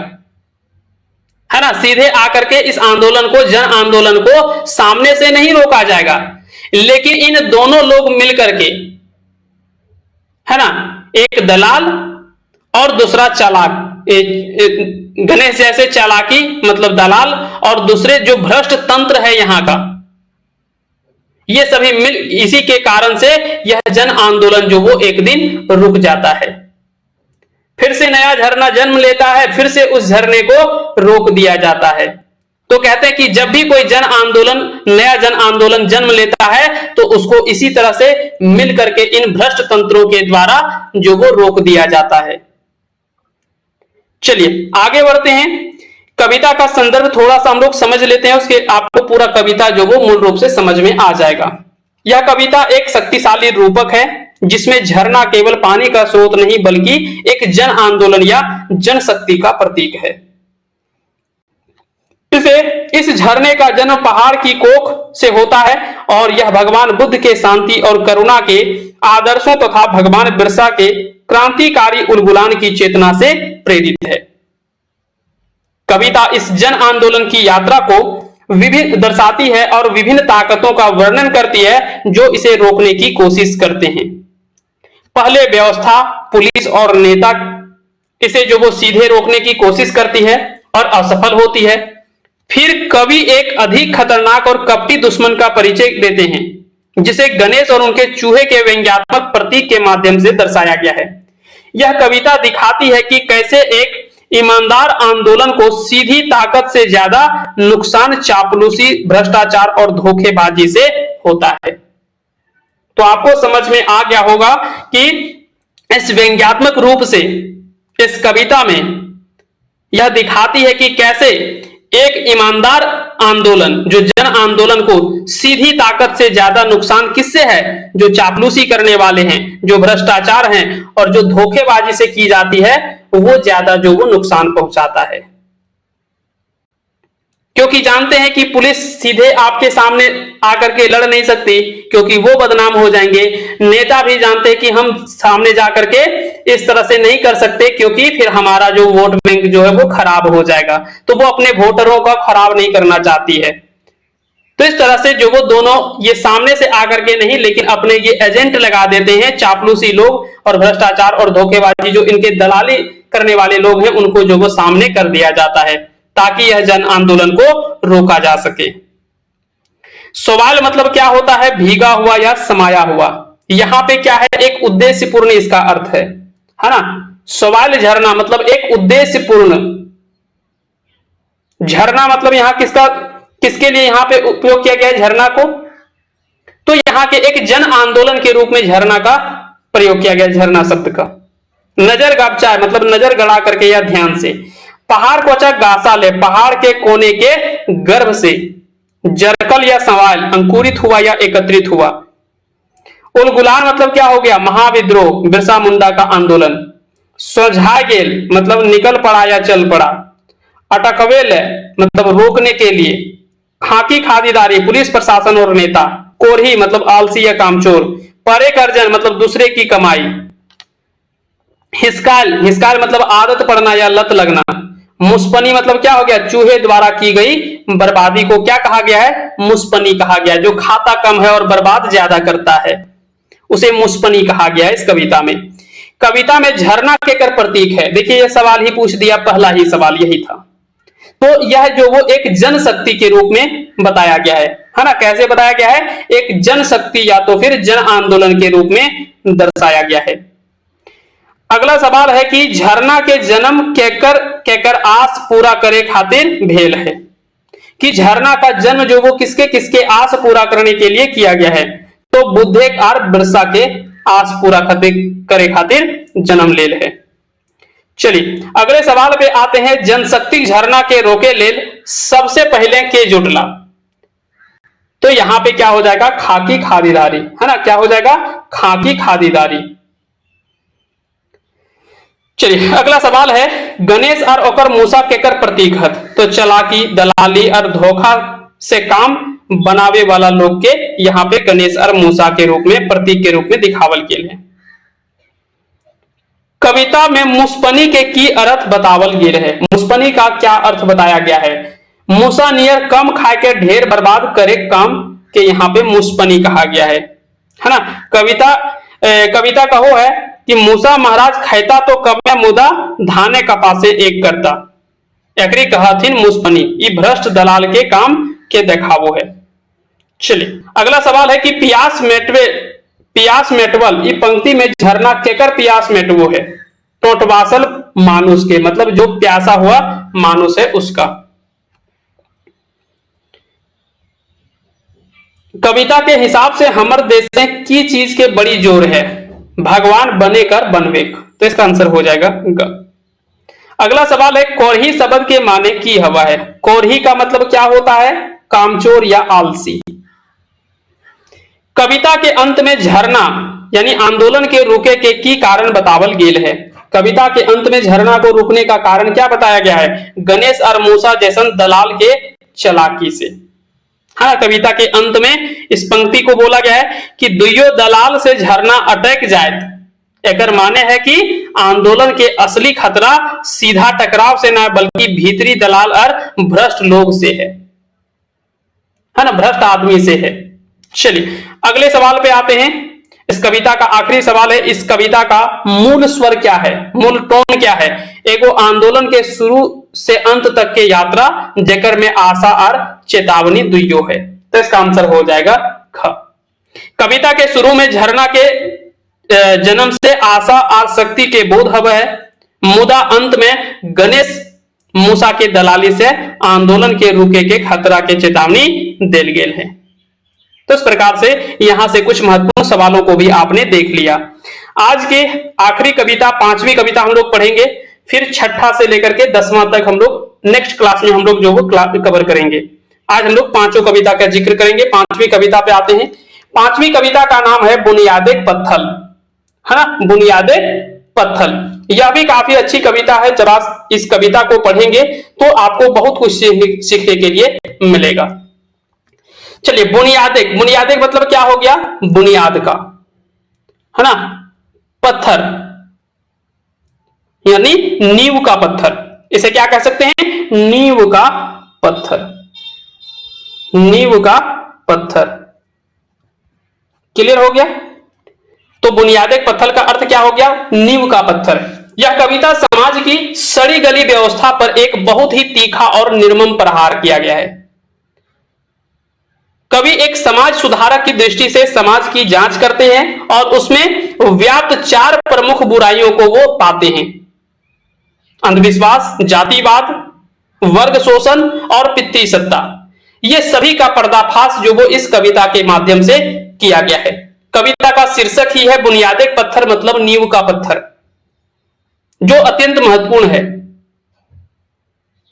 [SPEAKER 1] है ना, सीधे आकर के इस आंदोलन को, जन आंदोलन को सामने से नहीं रोका जाएगा, लेकिन इन दोनों लोग मिलकर के, है ना, एक दलाल और दूसरा चालाक, गणेश जैसे चालाकी मतलब दलाल, और दूसरे जो भ्रष्ट तंत्र है यहां का, ये सभी मिल, इसी के कारण से यह जन आंदोलन जो वो एक दिन रुक जाता है। फिर से नया झरना जन्म लेता है, फिर से उस झरने को रोक दिया जाता है। तो कहते हैं कि जब भी कोई जन आंदोलन, नया जन आंदोलन जन्म लेता है तो उसको इसी तरह से मिल करके इन भ्रष्ट तंत्रों के द्वारा जो वो रोक दिया जाता है। चलिए आगे बढ़ते हैं, कविता का संदर्भ थोड़ा सा हम लोग समझ लेते हैं, उसके आपको पूरा कविता जो वो मूल रूप से समझ में आ जाएगा। यह कविता एक शक्तिशाली रूपक है जिसमें झरना केवल पानी का स्रोत नहीं बल्कि एक जन आंदोलन या जनशक्ति का प्रतीक है। इस झरने का जन्म पहाड़ की कोख से होता है और यह भगवान बुद्ध के शांति और करुणा के आदर्शों तथा भगवान बिरसा के क्रांतिकारी उलगुलान की चेतना से प्रेरित है। कविता इस जन आंदोलन की यात्रा को विभिन्न दर्शाती है और विभिन्न ताकतों का वर्णन करती है जो इसे रोकने की कोशिश करते हैं। पहले व्यवस्था, पुलिस और नेता इसे जो वो सीधे रोकने की कोशिश करती है और असफल होती है। फिर कवि एक अधिक खतरनाक और कपटी दुश्मन का परिचय देते हैं जिसे गणेश और उनके चूहे के व्यंग्यात्मक प्रतीक के माध्यम से दर्शाया गया है। यह कविता दिखाती है कि कैसे एक ईमानदार आंदोलन को सीधी ताकत से ज्यादा नुकसान चापलूसी, भ्रष्टाचार और धोखेबाजी से होता है। तो आपको समझ में आ गया होगा कि इस व्यंग्यात्मक रूप से इस कविता में यह दिखाती है कि कैसे एक ईमानदार आंदोलन, जो जन आंदोलन को सीधी ताकत से ज्यादा नुकसान किससे है, जो चापलूसी करने वाले हैं, जो भ्रष्टाचार हैं और जो धोखेबाजी से की जाती है, वो ज्यादा जो वो नुकसान पहुंचाता है। क्योंकि जानते हैं कि पुलिस सीधे आपके सामने आकर के लड़ नहीं सकती क्योंकि वो बदनाम हो जाएंगे। नेता भी जानते हैं कि हम सामने जाकर के इस तरह से नहीं कर सकते क्योंकि फिर हमारा जो वोट बैंक जो है वो खराब हो जाएगा, तो वो अपने वोटरों का खराब नहीं करना चाहती है। तो इस तरह से जो वो दोनों ये सामने से आकर के नहीं, लेकिन अपने ये एजेंट लगा देते हैं, चापलूसी लोग और भ्रष्टाचार और धोखेबाजी जो इनके दलाली करने वाले लोग हैं, उनको जो वो सामने कर दिया जाता है ताकि यह जन आंदोलन को रोका जा सके। सवाल मतलब क्या होता है, भीगा हुआ या समाया हुआ। यहां पे क्या है, एक उद्देश्यपूर्ण इसका अर्थ है ना। सवाल झरना मतलब एक उद्देश्यपूर्ण, झरना मतलब यहां किसके लिए यहां पे उपयोग किया गया है झरना को, तो यहां के एक जन आंदोलन के रूप में झरना का प्रयोग किया गया, झरना शब्द का। नजर गपचा मतलब नजर गड़ा करके या ध्यान से। पहाड़ को अच्छा गासा ले, पहाड़ के कोने के गर्भ से। जरकल या सवाल, अंकुरित हुआ या एकत्रित हुआ। उलगुलान मतलब क्या हो गया, महाविद्रोह, बिरसा मुंडा का आंदोलन। सोझा गेल मतलब निकल पड़ा या चल पड़ा। अटकवेल मतलब रोकने के लिए। खाकी खादीदारी, पुलिस प्रशासन और नेता। कोरही मतलब आलसी या कामचोर। परे कर्जन मतलब दूसरे की कमाई। हिस्काल मतलब आदत पड़ना या लत लगना। मुस्पनी मतलब क्या हो गया, चूहे द्वारा की गई बर्बादी को क्या कहा गया है, मुस्पनी कहा गया। जो खाता कम है और बर्बाद ज्यादा करता है उसे मुस्पनी कहा गया है इस कविता में। कविता में झरना केकर प्रतीक है, देखिए यह सवाल ही पूछ दिया, पहला ही सवाल यही था। तो यह जो वो एक जनशक्ति के रूप में बताया गया है ना। कैसे बताया गया है, एक जनशक्ति या तो फिर जन आंदोलन के रूप में दर्शाया गया है। अगला सवाल है कि झरना के जन्म केकर आस पूरा करे खातिर भेल है, कि झरना का जन्म जो वो किसके किसके आस पूरा करने के लिए किया गया है, तो बुद्धे और बिरसा के आस पूरा करे खातिर जन्म लेल है। चलिए अगले सवाल पे आते हैं, जनशक्ति झरना के रोके लेल सबसे पहले के जुटला। तो यहां पे क्या हो जाएगा, खाकी खादीदारी, है ना। क्या हो जाएगा, खाकी खादीदारी। चलिए अगला सवाल है, गणेश और ओकर मूसा केकर प्रतीक है, तो चलाकी, दलाली और धोखा से काम बनावे वाला लोग के यहाँ पे गणेश और मूसा के रूप में, प्रतीक के रूप में दिखावल गेल है। कविता में मुस्पनी के की अर्थ बतावल गेल है। मुस्पनी का क्या अर्थ बताया गया है? मूसा नियर कम खाए के ढेर बर्बाद करे काम के यहाँ पे मुस्पनी कहा गया है ना। कविता कहो है कि मूसा महाराज खैता तो कम मुदा धाने कपासे एक करता, एकरी कहथिन मुस्पनी, ई भ्रष्ट दलाल के काम के देखावो है। चलिए अगला सवाल है कि पियास मेटवल, ई पंक्ति में झरना केकर पियास मेटवो है? टोटवासल मानुष के, मतलब जो प्यासा हुआ मानुष है उसका। कविता के हिसाब से हमर देश में की चीज के बड़ी जोर है? भगवान बने कर बनवेक, तो इसका आंसर हो जाएगा ग। अगला सवाल है कोरही शब्द के माने की हवा है? कोरही का मतलब क्या होता है? कामचोर या आलसी। कविता के अंत में झरना यानी आंदोलन के रुके के की कारण बतावल गेल है? कविता के अंत में झरना को रुकने का कारण क्या बताया गया है? गणेश और मूसा जैसन दलाल के चालाकी से। हाँ, कविता के अंत में इस पंक्ति को बोला गया है कि दुइयो दलाल से झरना अटक जाए। एकर माने है कि आंदोलन के असली खतरा सीधा टकराव से ना बल्कि भीतरी दलाल और भ्रष्ट लोग से है ना, भ्रष्ट आदमी से है। चलिए अगले सवाल पे आते हैं। इस कविता का आखिरी सवाल है, इस कविता का मूल स्वर क्या है, मूल टोन क्या है? एगो आंदोलन के शुरू से अंत तक के यात्रा जेकर में आशा और चेतावनी दुइयो है, तो इसका आंसर हो जाएगा ख। कविता के शुरू में झरना के जन्म से आशा और शक्ति के बोध हव है, मुदा अंत में गणेश मूसा के दलाली से आंदोलन के रुके के खतरा के चेतावनी देल गेल है। तो इस प्रकार से यहां से कुछ महत्वपूर्ण सवालों को भी आपने देख लिया। आज के आखिरी कविता, पांचवी कविता हम लोग पढ़ेंगे, फिर छठा से लेकर के 10वां तक हम लोग नेक्स्ट क्लास में हम लोग जो वो कवर करेंगे। आज हम लोग पांचों कविता का जिक्र करेंगे। पांचवी कविता पे आते हैं। पांचवी कविता का नाम है बुनियादे पत्थल, है ना, बुनियादे पत्थल। यह भी काफी अच्छी कविता है। जब आप इस कविता को पढ़ेंगे तो आपको बहुत कुछ सीखने के लिए मिलेगा। चलिए बुनियादे मतलब क्या हो गया? बुनियाद का, है ना, पत्थर यानी नींव का पत्थर। इसे क्या कह सकते हैं? नींव का पत्थर, नींव का पत्थर। क्लियर हो गया? तो बुनियादे पत्थर का अर्थ क्या हो गया? नींव का पत्थर। यह कविता समाज की सड़ी गली व्यवस्था पर एक बहुत ही तीखा और निर्मम प्रहार किया गया है। कवि एक समाज सुधारक की दृष्टि से समाज की जांच करते हैं और उसमें व्याप्त 4 प्रमुख बुराइयों को वो पाते हैं: अंधविश्वास, जातिवाद, वर्ग शोषण और पित्ती सत्ता। ये सभी का पर्दाफाश जो वो इस कविता के माध्यम से किया गया है। कविता का शीर्षक ही है बुनियादे पत्थर, मतलब नींव का पत्थर, जो अत्यंत महत्वपूर्ण है,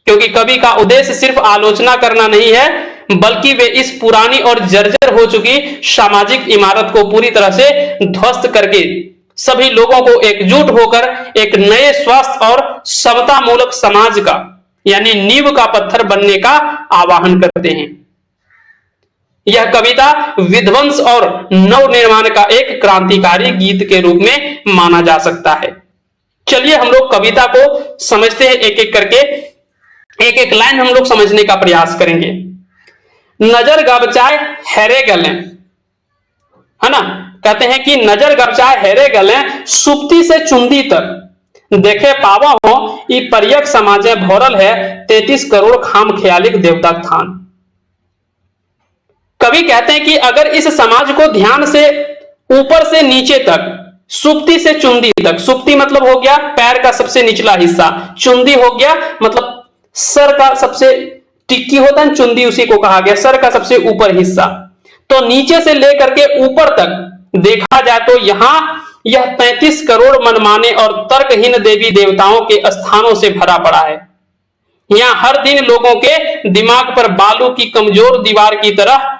[SPEAKER 1] क्योंकि कवि का उद्देश्य सिर्फ आलोचना करना नहीं है, बल्कि वे इस पुरानी और जर्जर हो चुकी सामाजिक इमारत को पूरी तरह से ध्वस्त करके सभी लोगों को एकजुट होकर एक नए स्वस्थ और समता मूलक समाज का यानी नींव का पत्थर बनने का आह्वान करते हैं। यह कविता विध्वंस और नवनिर्माण का एक क्रांतिकारी गीत के रूप में माना जा सकता है। चलिए हम लोग कविता को समझते हैं, एक एक करके एक एक लाइन हम लोग समझने का प्रयास करेंगे। नजर गबचाए हेरे गले, है ना, कहते हैं कि नजर गबचाए हेरे गले सुप्ति से चुंदी तक देखे पावा हो ई परियक समाजे भोरल है 33 करोड़ खाम ख्यालिक देवता थान। कवि कहते हैं कि अगर इस समाज को ध्यान से ऊपर से नीचे तक, सुप्ति से चुंदी तक, सुप्ति मतलब हो गया पैर का सबसे निचला हिस्सा, चुंदी हो गया मतलब सर का सबसे टिक्की होता है, चुंदी उसी को कहा गया, सर का सबसे ऊपर हिस्सा। तो नीचे से लेकर के ऊपर तक देखा जाए तो यहां यह 33 करोड़ मनमाने और तर्कहीन देवी देवताओं के स्थानों से भरा पड़ा है। यहां हर दिन लोगों के दिमाग पर बालू की कमजोर दीवार की तरह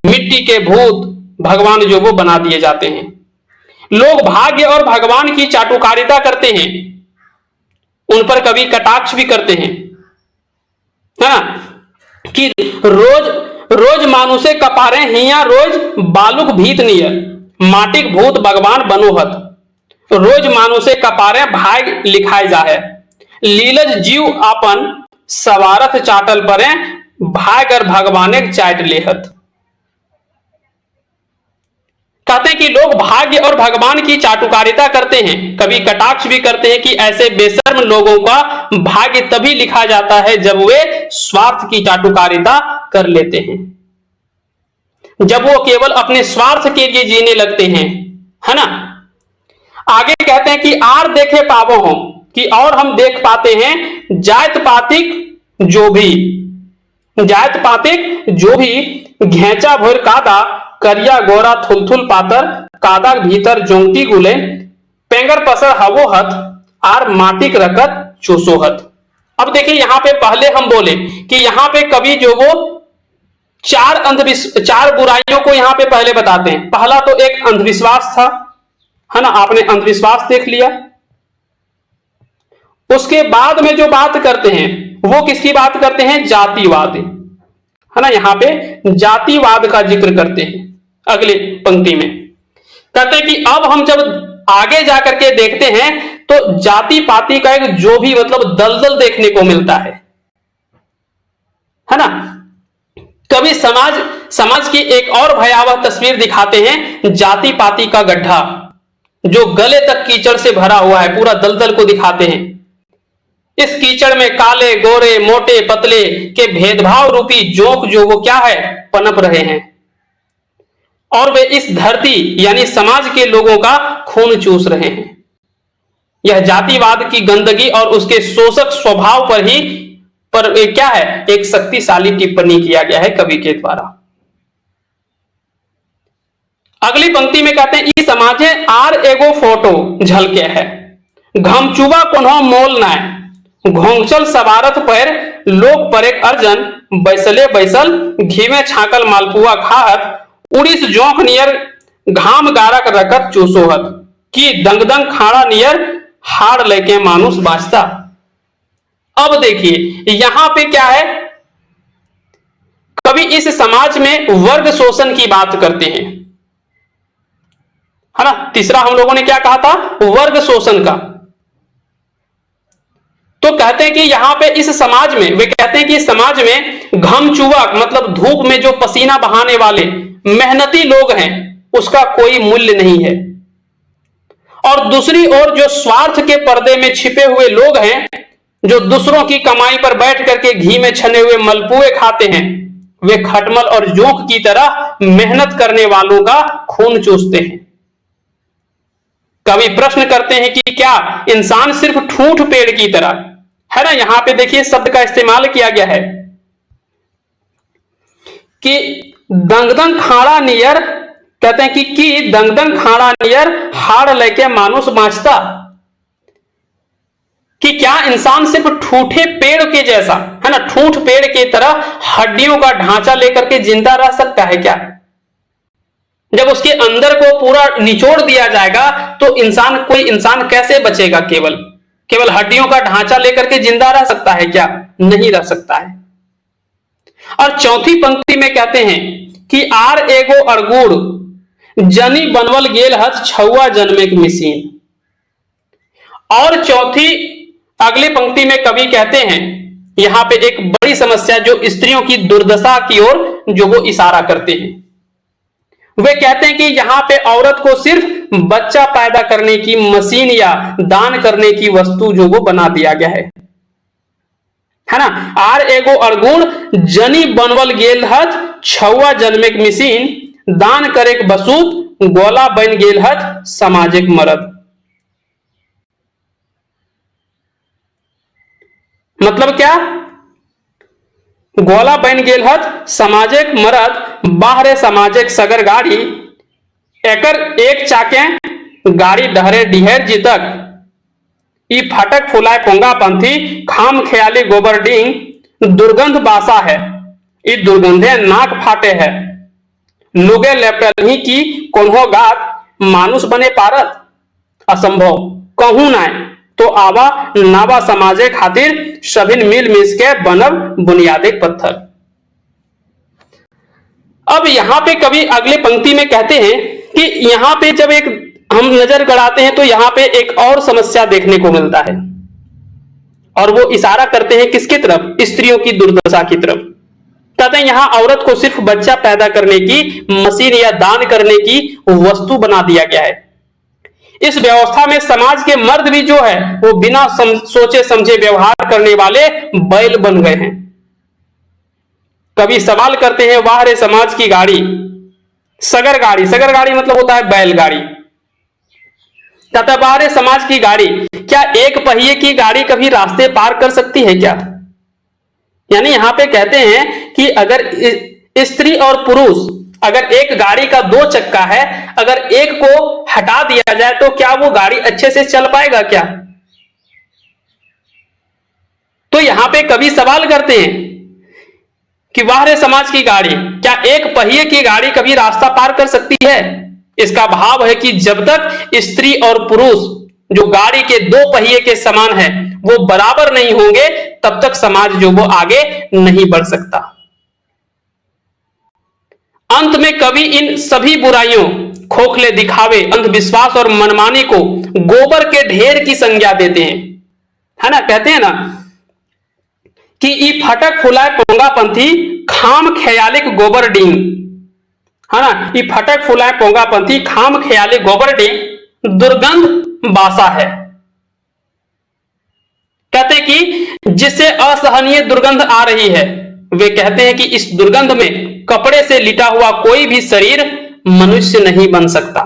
[SPEAKER 1] मिट्टी के भूत भगवान जो वो बना दिए जाते हैं। लोग भाग्य और भगवान की चाटुकारिता करते हैं, उन पर कभी कटाक्ष भी करते हैं, है ना, कि रोज रोज मानुषे कपारे हिया रोज बालुक भीत नियर माटिक भूत भगवान बनोहत रोज मानुषे कपारे भाग लिखाए जाहे लीलज जीव आपन सवारथ चाटल परे भागर भगवाने चाट लेहत। कहते हैं कि लोग भाग्य और भगवान की चाटुकारिता करते हैं, कभी कटाक्ष भी करते हैं कि ऐसे बेशर्म लोगों का भाग्य तभी लिखा जाता है जब वे स्वार्थ की चाटुकारिता कर लेते हैं, जब वो केवल अपने स्वार्थ के लिए जीने लगते हैं, है ना। आगे कहते हैं कि आर देखे पावो हो कि और हम देख पाते हैं जात पातिक जो भी घेचा भोर कादा करिया गोरा थुलथुल पातर कादा भीतर जोंगटी गुले पेंगर पसर हवोहत आर माटिक रकत चूसोहत। अब देखिए यहां पे पहले हम बोले कि यहां पे कवि जो वो चार बुराइयों को यहां पे पहले बताते हैं। पहला तो एक अंधविश्वास था, है ना, आपने अंधविश्वास देख लिया। उसके बाद में जो बात करते हैं वो किसकी बात करते हैं, जातिवाद, है ना। यहां पे जातिवाद का जिक्र करते हैं। अगली पंक्ति में कहते हैं कि अब हम जब आगे जाकर के देखते हैं तो जाति पाति का एक जो भी मतलब दलदल देखने को मिलता है ना। कभी समाज की एक और भयावह तस्वीर दिखाते हैं, जाति पाति का गड्ढा जो गले तक कीचड़ से भरा हुआ है, पूरा दलदल को दिखाते हैं। इस कीचड़ में काले गोरे मोटे पतले के भेदभाव रूपी जोंक जो वो क्या है, पनप रहे हैं और वे इस धरती यानी समाज के लोगों का खून चूस रहे हैं। यह जातिवाद की गंदगी और उसके शोषक स्वभाव पर क्या है, एक शक्तिशाली टिप्पणी किया गया है कवि के द्वारा। अगली पंक्ति में कहते हैं ई समाजे आर एगो फोटो झलके है घमचुबा कोन्हो मोल नाय घोंचल सवारथ पैर लोग परेक अर्जन बैसले बैसल घी में छाकल मालपुआ खाहत उड़ीस जोंक नियर घाम गारक रकत चूसोहत कि दंगदंग खाड़ा नियर हाड़ लेके मानुष बाजता। अब देखिए यहां पे क्या है, कभी इस समाज में वर्ग शोषण की बात करते हैं, है ना। तीसरा हम लोगों ने क्या कहा था, वर्ग शोषण का। तो कहते हैं कि यहां पे इस समाज में वे कहते हैं कि समाज में घमचुआ मतलब धूप में जो पसीना बहाने वाले मेहनती लोग हैं उसका कोई मूल्य नहीं है, और दूसरी ओर जो स्वार्थ के पर्दे में छिपे हुए लोग हैं जो दूसरों की कमाई पर बैठ करके घी में छने हुए मलपुए खाते हैं, वे खटमल और जोंक की तरह मेहनत करने वालों का खून चूसते हैं। कवि प्रश्न करते हैं कि क्या इंसान सिर्फ ठूंठ पेड़ की तरह, है ना, यहां पे देखिए शब्द का इस्तेमाल किया गया है कि दंगदंग खाड़ा नियर, कहते हैं कि दंगदंग खाड़ा नियर हाड़ लेके मानुष बांचता, कि क्या इंसान सिर्फ ठूठे पेड़ के जैसा, है ना, ठूठ पेड़ की तरह हड्डियों का ढांचा लेकर के जिंदा रह सकता है क्या? जब उसके अंदर को पूरा निचोड़ दिया जाएगा तो कोई इंसान कैसे बचेगा? केवल हड्डियों का ढांचा लेकर के जिंदा रह सकता है क्या? नहीं रह सकता है। और चौथी पंक्ति में कहते हैं कि आर एगो अरगुड़ जनी बनवल गेल हथ छुआ जन्मे की मिसीन। और चौथी अगली पंक्ति में कवि कहते हैं, यहां पे एक बड़ी समस्या जो स्त्रियों की दुर्दशा की ओर जो वो इशारा करते हैं। वे कहते हैं कि यहां पे औरत को सिर्फ बच्चा पैदा करने की मशीन या दान करने की वस्तु जो वो बना दिया गया है ना। आर एगो अरगुण जनी बनवल गेल हथ छुआ जन्मेक मिशीन दान करेक बसूत गोला बन गेल हथ सामाजिक मर्द। मतलब क्या? गोला बन गेल हथ सामाजिक मर्द बाहरे सामाजिक सगर गाड़ी एकर एक चाके गाड़ी डहरे डिहेर जीतक ई फाटक फुलाए पोंगा पंथी खाम ख्याली गोबर डिंग दुर्गंध बासा है ई दुर्गंधे नाक फाटे है लोगे लेपटल ही की कोन्हो गात मानुष बने पारत असंभव कहूं नाय तो आवा नावा समाजे खातिर सभिन मिल मिस के बनब बुनियादी पत्थर। अब यहां पे कवि अगले पंक्ति में कहते हैं कि यहां पे जब एक हम नजर गड़ाते हैं तो यहां पे एक और समस्या देखने को मिलता है, और वो इशारा करते हैं किसकी तरफ? स्त्रियों की दुर्दशा की तरफ। कहते हैं यहां औरत को सिर्फ बच्चा पैदा करने की मशीन या दान करने की वस्तु बना दिया गया है। इस व्यवस्था में समाज के मर्द भी जो है वो बिना सोचे समझे व्यवहार करने वाले बैल बन गए हैं। कभी सवाल करते हैं, वाह रे समाज की गाड़ी, सगर गाड़ी, सगर गाड़ी मतलब होता है बैलगाड़ी। कहता वाह रे समाज की गाड़ी, क्या एक पहिए की गाड़ी कभी रास्ते पार कर सकती है क्या? यानी यहां पे कहते हैं कि अगर स्त्री और पुरुष, अगर एक गाड़ी का दो चक्का है, अगर एक को हटा दिया जाए तो क्या वो गाड़ी अच्छे से चल पाएगा क्या? तो यहां पे कवि सवाल करते हैं कि वाह रे समाज की गाड़ी, क्या एक पहिए की गाड़ी कभी रास्ता पार कर सकती है? इसका भाव है कि जब तक स्त्री और पुरुष जो गाड़ी के दो पहिए के समान है वो बराबर नहीं होंगे तब तक समाज जो वो आगे नहीं बढ़ सकता। अंत में कवि इन सभी बुराइयों, खोखले दिखावे, अंधविश्वास और मनमानी को गोबर के ढेर की संज्ञा देते हैं, है ना? कहते हैं ना कि ई फटक फुलाए पोंगापंथी खाम ख्यालिक गोबर डींग, है ना? ई फटक फुलाए पोंगापंथी खाम ख्यालिक गोबर डींग दुर्गंध बासा है। कहते कि जिससे असहनीय दुर्गंध आ रही है, वे कहते हैं कि इस दुर्गंध में कपड़े से लिटा हुआ कोई भी शरीर मनुष्य नहीं बन सकता,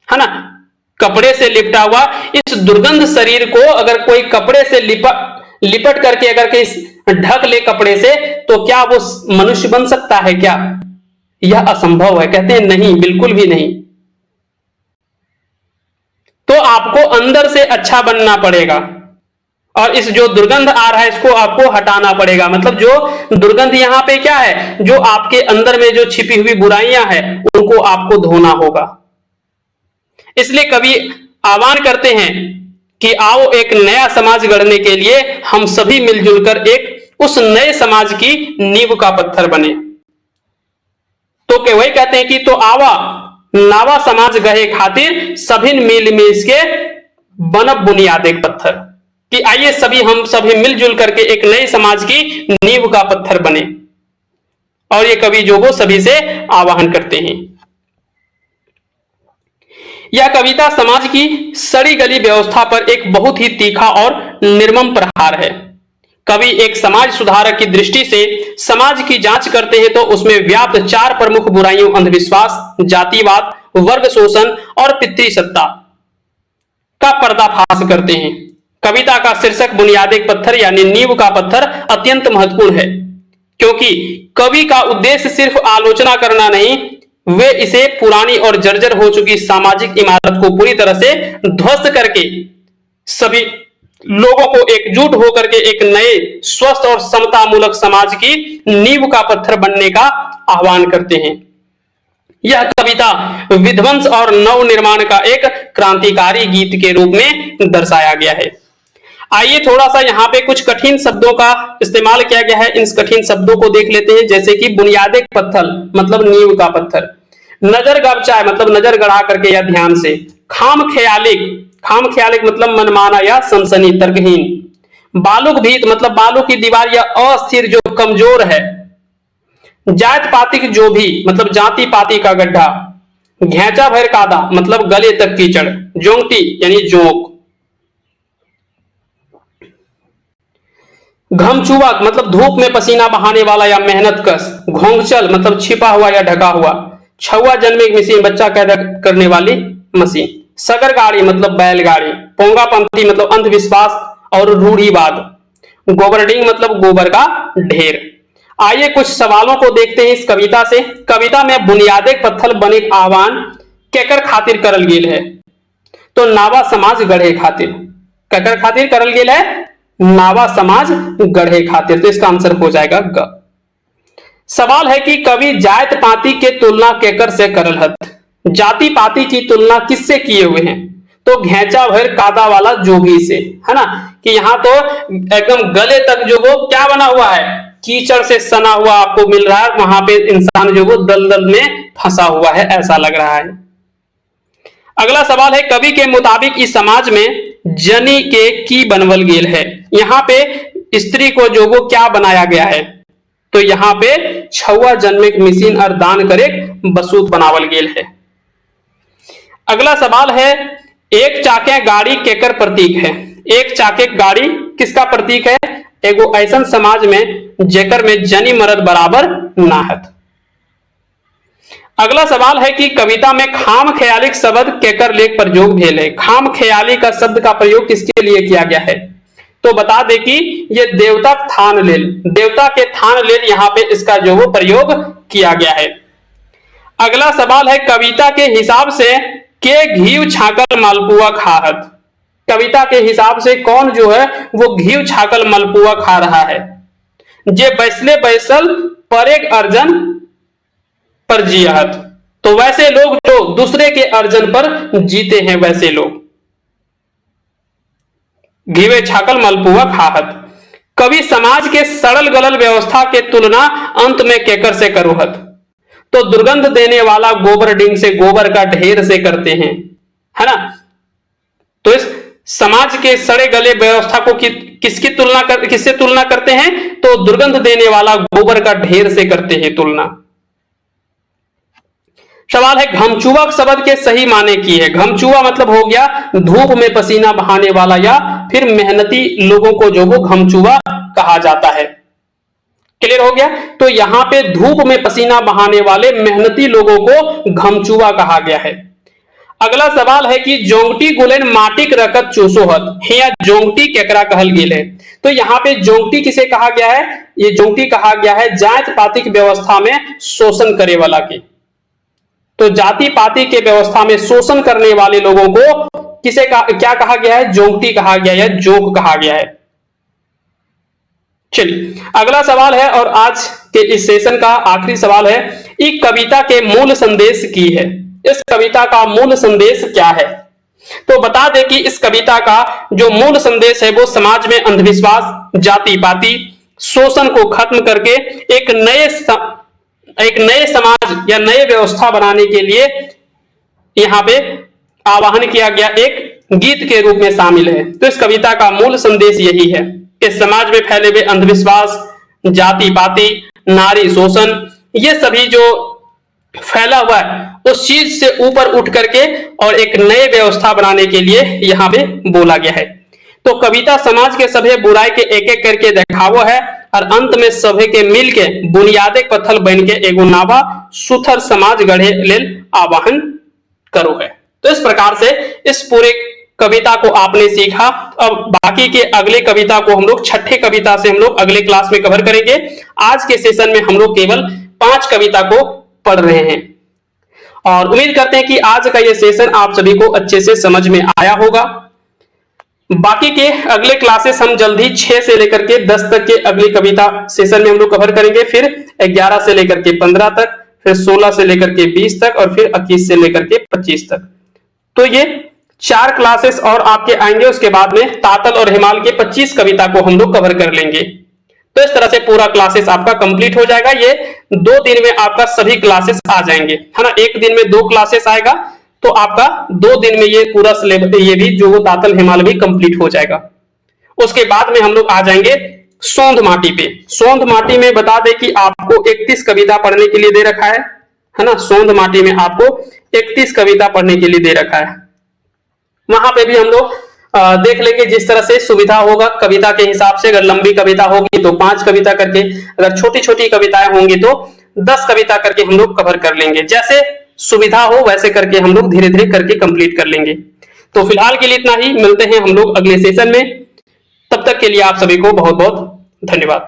[SPEAKER 1] है ना? कपड़े से लिपटा हुआ इस दुर्गंध शरीर को अगर कोई कपड़े से लिपट करके अगर कहीं ढक ले कपड़े से, तो क्या वो मनुष्य बन सकता है क्या? यह असंभव है। कहते हैं नहीं, बिल्कुल भी नहीं। तो आपको अंदर से अच्छा बनना पड़ेगा और इस जो दुर्गंध आ रहा है इसको आपको हटाना पड़ेगा। मतलब जो दुर्गंध यहां पे क्या है, जो आपके अंदर में जो छिपी हुई बुराइयां हैं उनको आपको धोना होगा। इसलिए कवि आह्वान करते हैं कि आओ एक नया समाज गढ़ने के लिए हम सभी मिलजुल कर एक उस नए समाज की नींव का पत्थर बने। तो वही कहते हैं कि तो आवा नावा समाज गहे खातिर सभी मिल मिल के बनब बुनियाद एक पत्थर, कि आइए हम सभी मिलजुल करके एक नए समाज की नींव का पत्थर बने। और ये कवि जो वो सभी से आह्वान करते हैं। यह कविता समाज की सड़ी गली व्यवस्था पर एक बहुत ही तीखा और निर्मम प्रहार है। कवि एक समाज सुधारक की दृष्टि से समाज की जांच करते हैं तो उसमें व्याप्त चार प्रमुख बुराइयों, अंधविश्वास, जातिवाद, वर्ग शोषण और पितृसत्ता का पर्दाफाश करते हैं। कविता का शीर्षक बुनियाद एक पत्थर यानी नींव का पत्थर अत्यंत महत्वपूर्ण है, क्योंकि कवि का उद्देश्य सिर्फ आलोचना करना नहीं, वे इसे पुरानी और जर्जर हो चुकी सामाजिक इमारत को पूरी तरह से ध्वस्त करके सभी लोगों को एकजुट होकर के एक नए स्वस्थ और समतामूलक समाज की नींव का पत्थर बनने का आह्वान करते हैं। यह कविता विध्वंस और नव निर्माण का एक क्रांतिकारी गीत के रूप में दर्शाया गया है। आइए थोड़ा सा यहाँ पे कुछ कठिन शब्दों का इस्तेमाल किया गया है, इन कठिन शब्दों को देख लेते हैं। जैसे कि बुनियाद एक पत्थर मतलब नींव का पत्थर, नजर गबचाए मतलब नजर गड़ा करके या ध्यान से, खाम ख्यालिक मतलब मनमाना या सनसनी तर्कहीन, बालुक भीत मतलब बालू की दीवार या अस्थिर जो कमजोर है, जात पातिक जो भी मतलब जाति पाति का गड्ढा, घेचा भर कादा मतलब गले तक कीचड़, जोंगटी यानी जोंक, घमचुवक मतलब धूप में पसीना बहाने वाला या मेहनत कश, घोंघचल मतलब छिपा हुआ या ढका हुआ, छुआ जन्मे मशीन बच्चा पैदा करने वाली मशीन, सगर गाड़ी मतलब बैलगाड़ी, पोंगापंथी मतलब अंधविश्वास और रूढ़िवाद, गोबरडिंग मतलब गोबर का ढेर। आइए कुछ सवालों को देखते हैं इस कविता से। कविता में बुनियाद एक पत्थर बने आह्वान केकर खातिर करल गेल है, तो नावा समाज गढ़े खातिर, केकर खातिर करल गेल है, नावा समाज गढ़े खातिर, तो इसका आंसर हो जाएगा ग। सवाल है कि कवि जात पाति के तुलना केकर से करल हत, जाति पाति की तुलना किससे किए हुए हैं, तो घेचा भर कादा वाला जोगी से, है ना? कि यहां तो एकदम गले तक जो वो क्या बना हुआ है, कीचड़ से सना हुआ आपको मिल रहा है, वहां पे इंसान जो वो दलदल में फंसा हुआ है ऐसा लग रहा है। अगला सवाल है, कवि के मुताबिक इस समाज में जनी के की बनवल गेल है। यहाँ पे स्त्री को जो वो क्या बनाया गया है, तो यहाँ पे छुआ जन्मे मिशीन और दान करे बसूत बनावल गेल है। अगला सवाल है, एक चाके गाड़ी केकर प्रतीक है। एक चाके गाड़ी किसका प्रतीक है, एगो ऐसा समाज में जेकर में जनी मर्द बराबर ना है। अगला सवाल है कि कविता में खाम ख्यालिक शब्द केकर लेख प्रयोग भेल है। खाम ख्याली का शब्द का प्रयोग किसके लिए किया गया है, तो बता दे कि ये देवता थान लेल, देवता के थान लेल यहाँ पे इसका जो वो प्रयोग किया गया है। अगला सवाल है, कविता के हिसाब से के घी छाकल मालपुआ खाहत। कविता के हिसाब से कौन जो है वो घी छाकल मालपुआ खा रहा है, जे बैसले बैसल परेग अर्जन पर जियात। तो वैसे लोग जो दूसरे के अर्जन पर जीते हैं वैसे लोग घीवे छाकल मलपुआ खाहत। कवि समाज के सड़ल गलल व्यवस्था के तुलना अंत में केकर से करोहत, तो दुर्गंध देने वाला गोबर डिंग से, गोबर का ढेर से करते हैं, है ना। तो इस समाज के सड़े गले व्यवस्था को किससे तुलना करते हैं, तो दुर्गंध देने वाला गोबर का ढेर से करते हैं तुलना। सवाल है, घमचुआ शब्द के सही माने की है। घमचुआ मतलब हो गया धूप में पसीना बहाने वाला या फिर मेहनती लोगों को जो वो घमचुआ कहा जाता है। क्लियर हो गया, तो यहाँ पे धूप में पसीना बहाने वाले मेहनती लोगों को घमचुआ कहा गया है। अगला सवाल है कि जोंगटी गुलेन माटिक रकत चूसोहत, या जोंगटी केकरा कहल गेल है। तो यहाँ पे जोंगटी किसे कहा गया है, ये जोंगटी कहा गया है जात पातिक व्यवस्था में शोषण करे वाला के। तो जाति पाति के व्यवस्था में शोषण करने वाले लोगों को क्या कहा गया है, जोंगटी कहा गया है, जोग कहा गया है। चलिए अगला सवाल है और आज के इस सेशन का आखिरी सवाल है, इस कविता के मूल संदेश की है। इस कविता का मूल संदेश क्या है, तो बता दें कि इस कविता का जो मूल संदेश है वो समाज में अंधविश्वास, जाति पाति, शोषण को खत्म करके एक नए समाज या नए व्यवस्था बनाने के लिए यहाँ पे आह्वान किया गया एक गीत के रूप में शामिल है। तो इस कविता का मूल संदेश यही है कि समाज में फैले हुए अंधविश्वास, जाति पाति, नारी शोषण, ये सभी जो फैला हुआ है उस चीज से ऊपर उठ करके और एक नए व्यवस्था बनाने के लिए यहाँ पे बोला गया है। तो कविता समाज के सभी बुराई के एक एक करके दिखावो है और अंत में सभी के मिल के बुनियादी पत्थर बन के एगो नावा सुथर समाज गढ़े लेल आह्वान करो है। तो इस प्रकार से इस पूरे कविता को आपने सीखा। अब बाकी के अगले कविता को हम लोग छठे कविता से हम लोग अगले क्लास में कवर करेंगे। आज के सेशन में हम लोग केवल 5 कविता को पढ़ रहे हैं और उम्मीद करते हैं कि आज का ये सेशन आप सभी को अच्छे से समझ में आया होगा। बाकी के अगले क्लासेस हम जल्दी 6 से लेकर के 10 तक के अगली कविता सेशन में हम लोग कवर करेंगे, फिर 11 से लेकर के 15 तक, फिर 16 से लेकर के 20 तक और फिर 21 से लेकर के 25 तक। तो ये 4 क्लासेस और आपके आएंगे। उसके बाद में तातल और हिमाल के 25 कविता को हम लोग कवर कर लेंगे। तो इस तरह से पूरा क्लासेस आपका कंप्लीट हो जाएगा। ये 2 दिन में आपका सभी क्लासेस आ जाएंगे, है ना। एक दिन में 2 क्लासेस आएगा तो आपका 2 दिन में ये पूरा सिलेबस, ये भी जो तातल हिमाल भी कंप्लीट हो जाएगा। उसके बाद में हम लोग आ जाएंगे सोंध माटी पे। सोंध माटी में बता दें कि आपको 31 कविता पढ़ने के लिए दे रखा है ना। सोंध माटी में आपको 31 कविता पढ़ने के लिए दे रखा है। वहां पे भी हम लोग देख लेंगे जिस तरह से सुविधा होगा कविता के हिसाब से। अगर लंबी कविता होगी तो 5 कविता करके, अगर छोटी छोटी कविताएं होंगी तो 10 कविता करके हम लोग कवर कर लेंगे। जैसे सुविधा हो वैसे करके हम लोग धीरे धीरे करके कंप्लीट कर लेंगे। तो फिलहाल के लिए इतना ही, मिलते हैं हम लोग अगले सेशन में। तब तक के लिए आप सभी को बहुत बहुत धन्यवाद।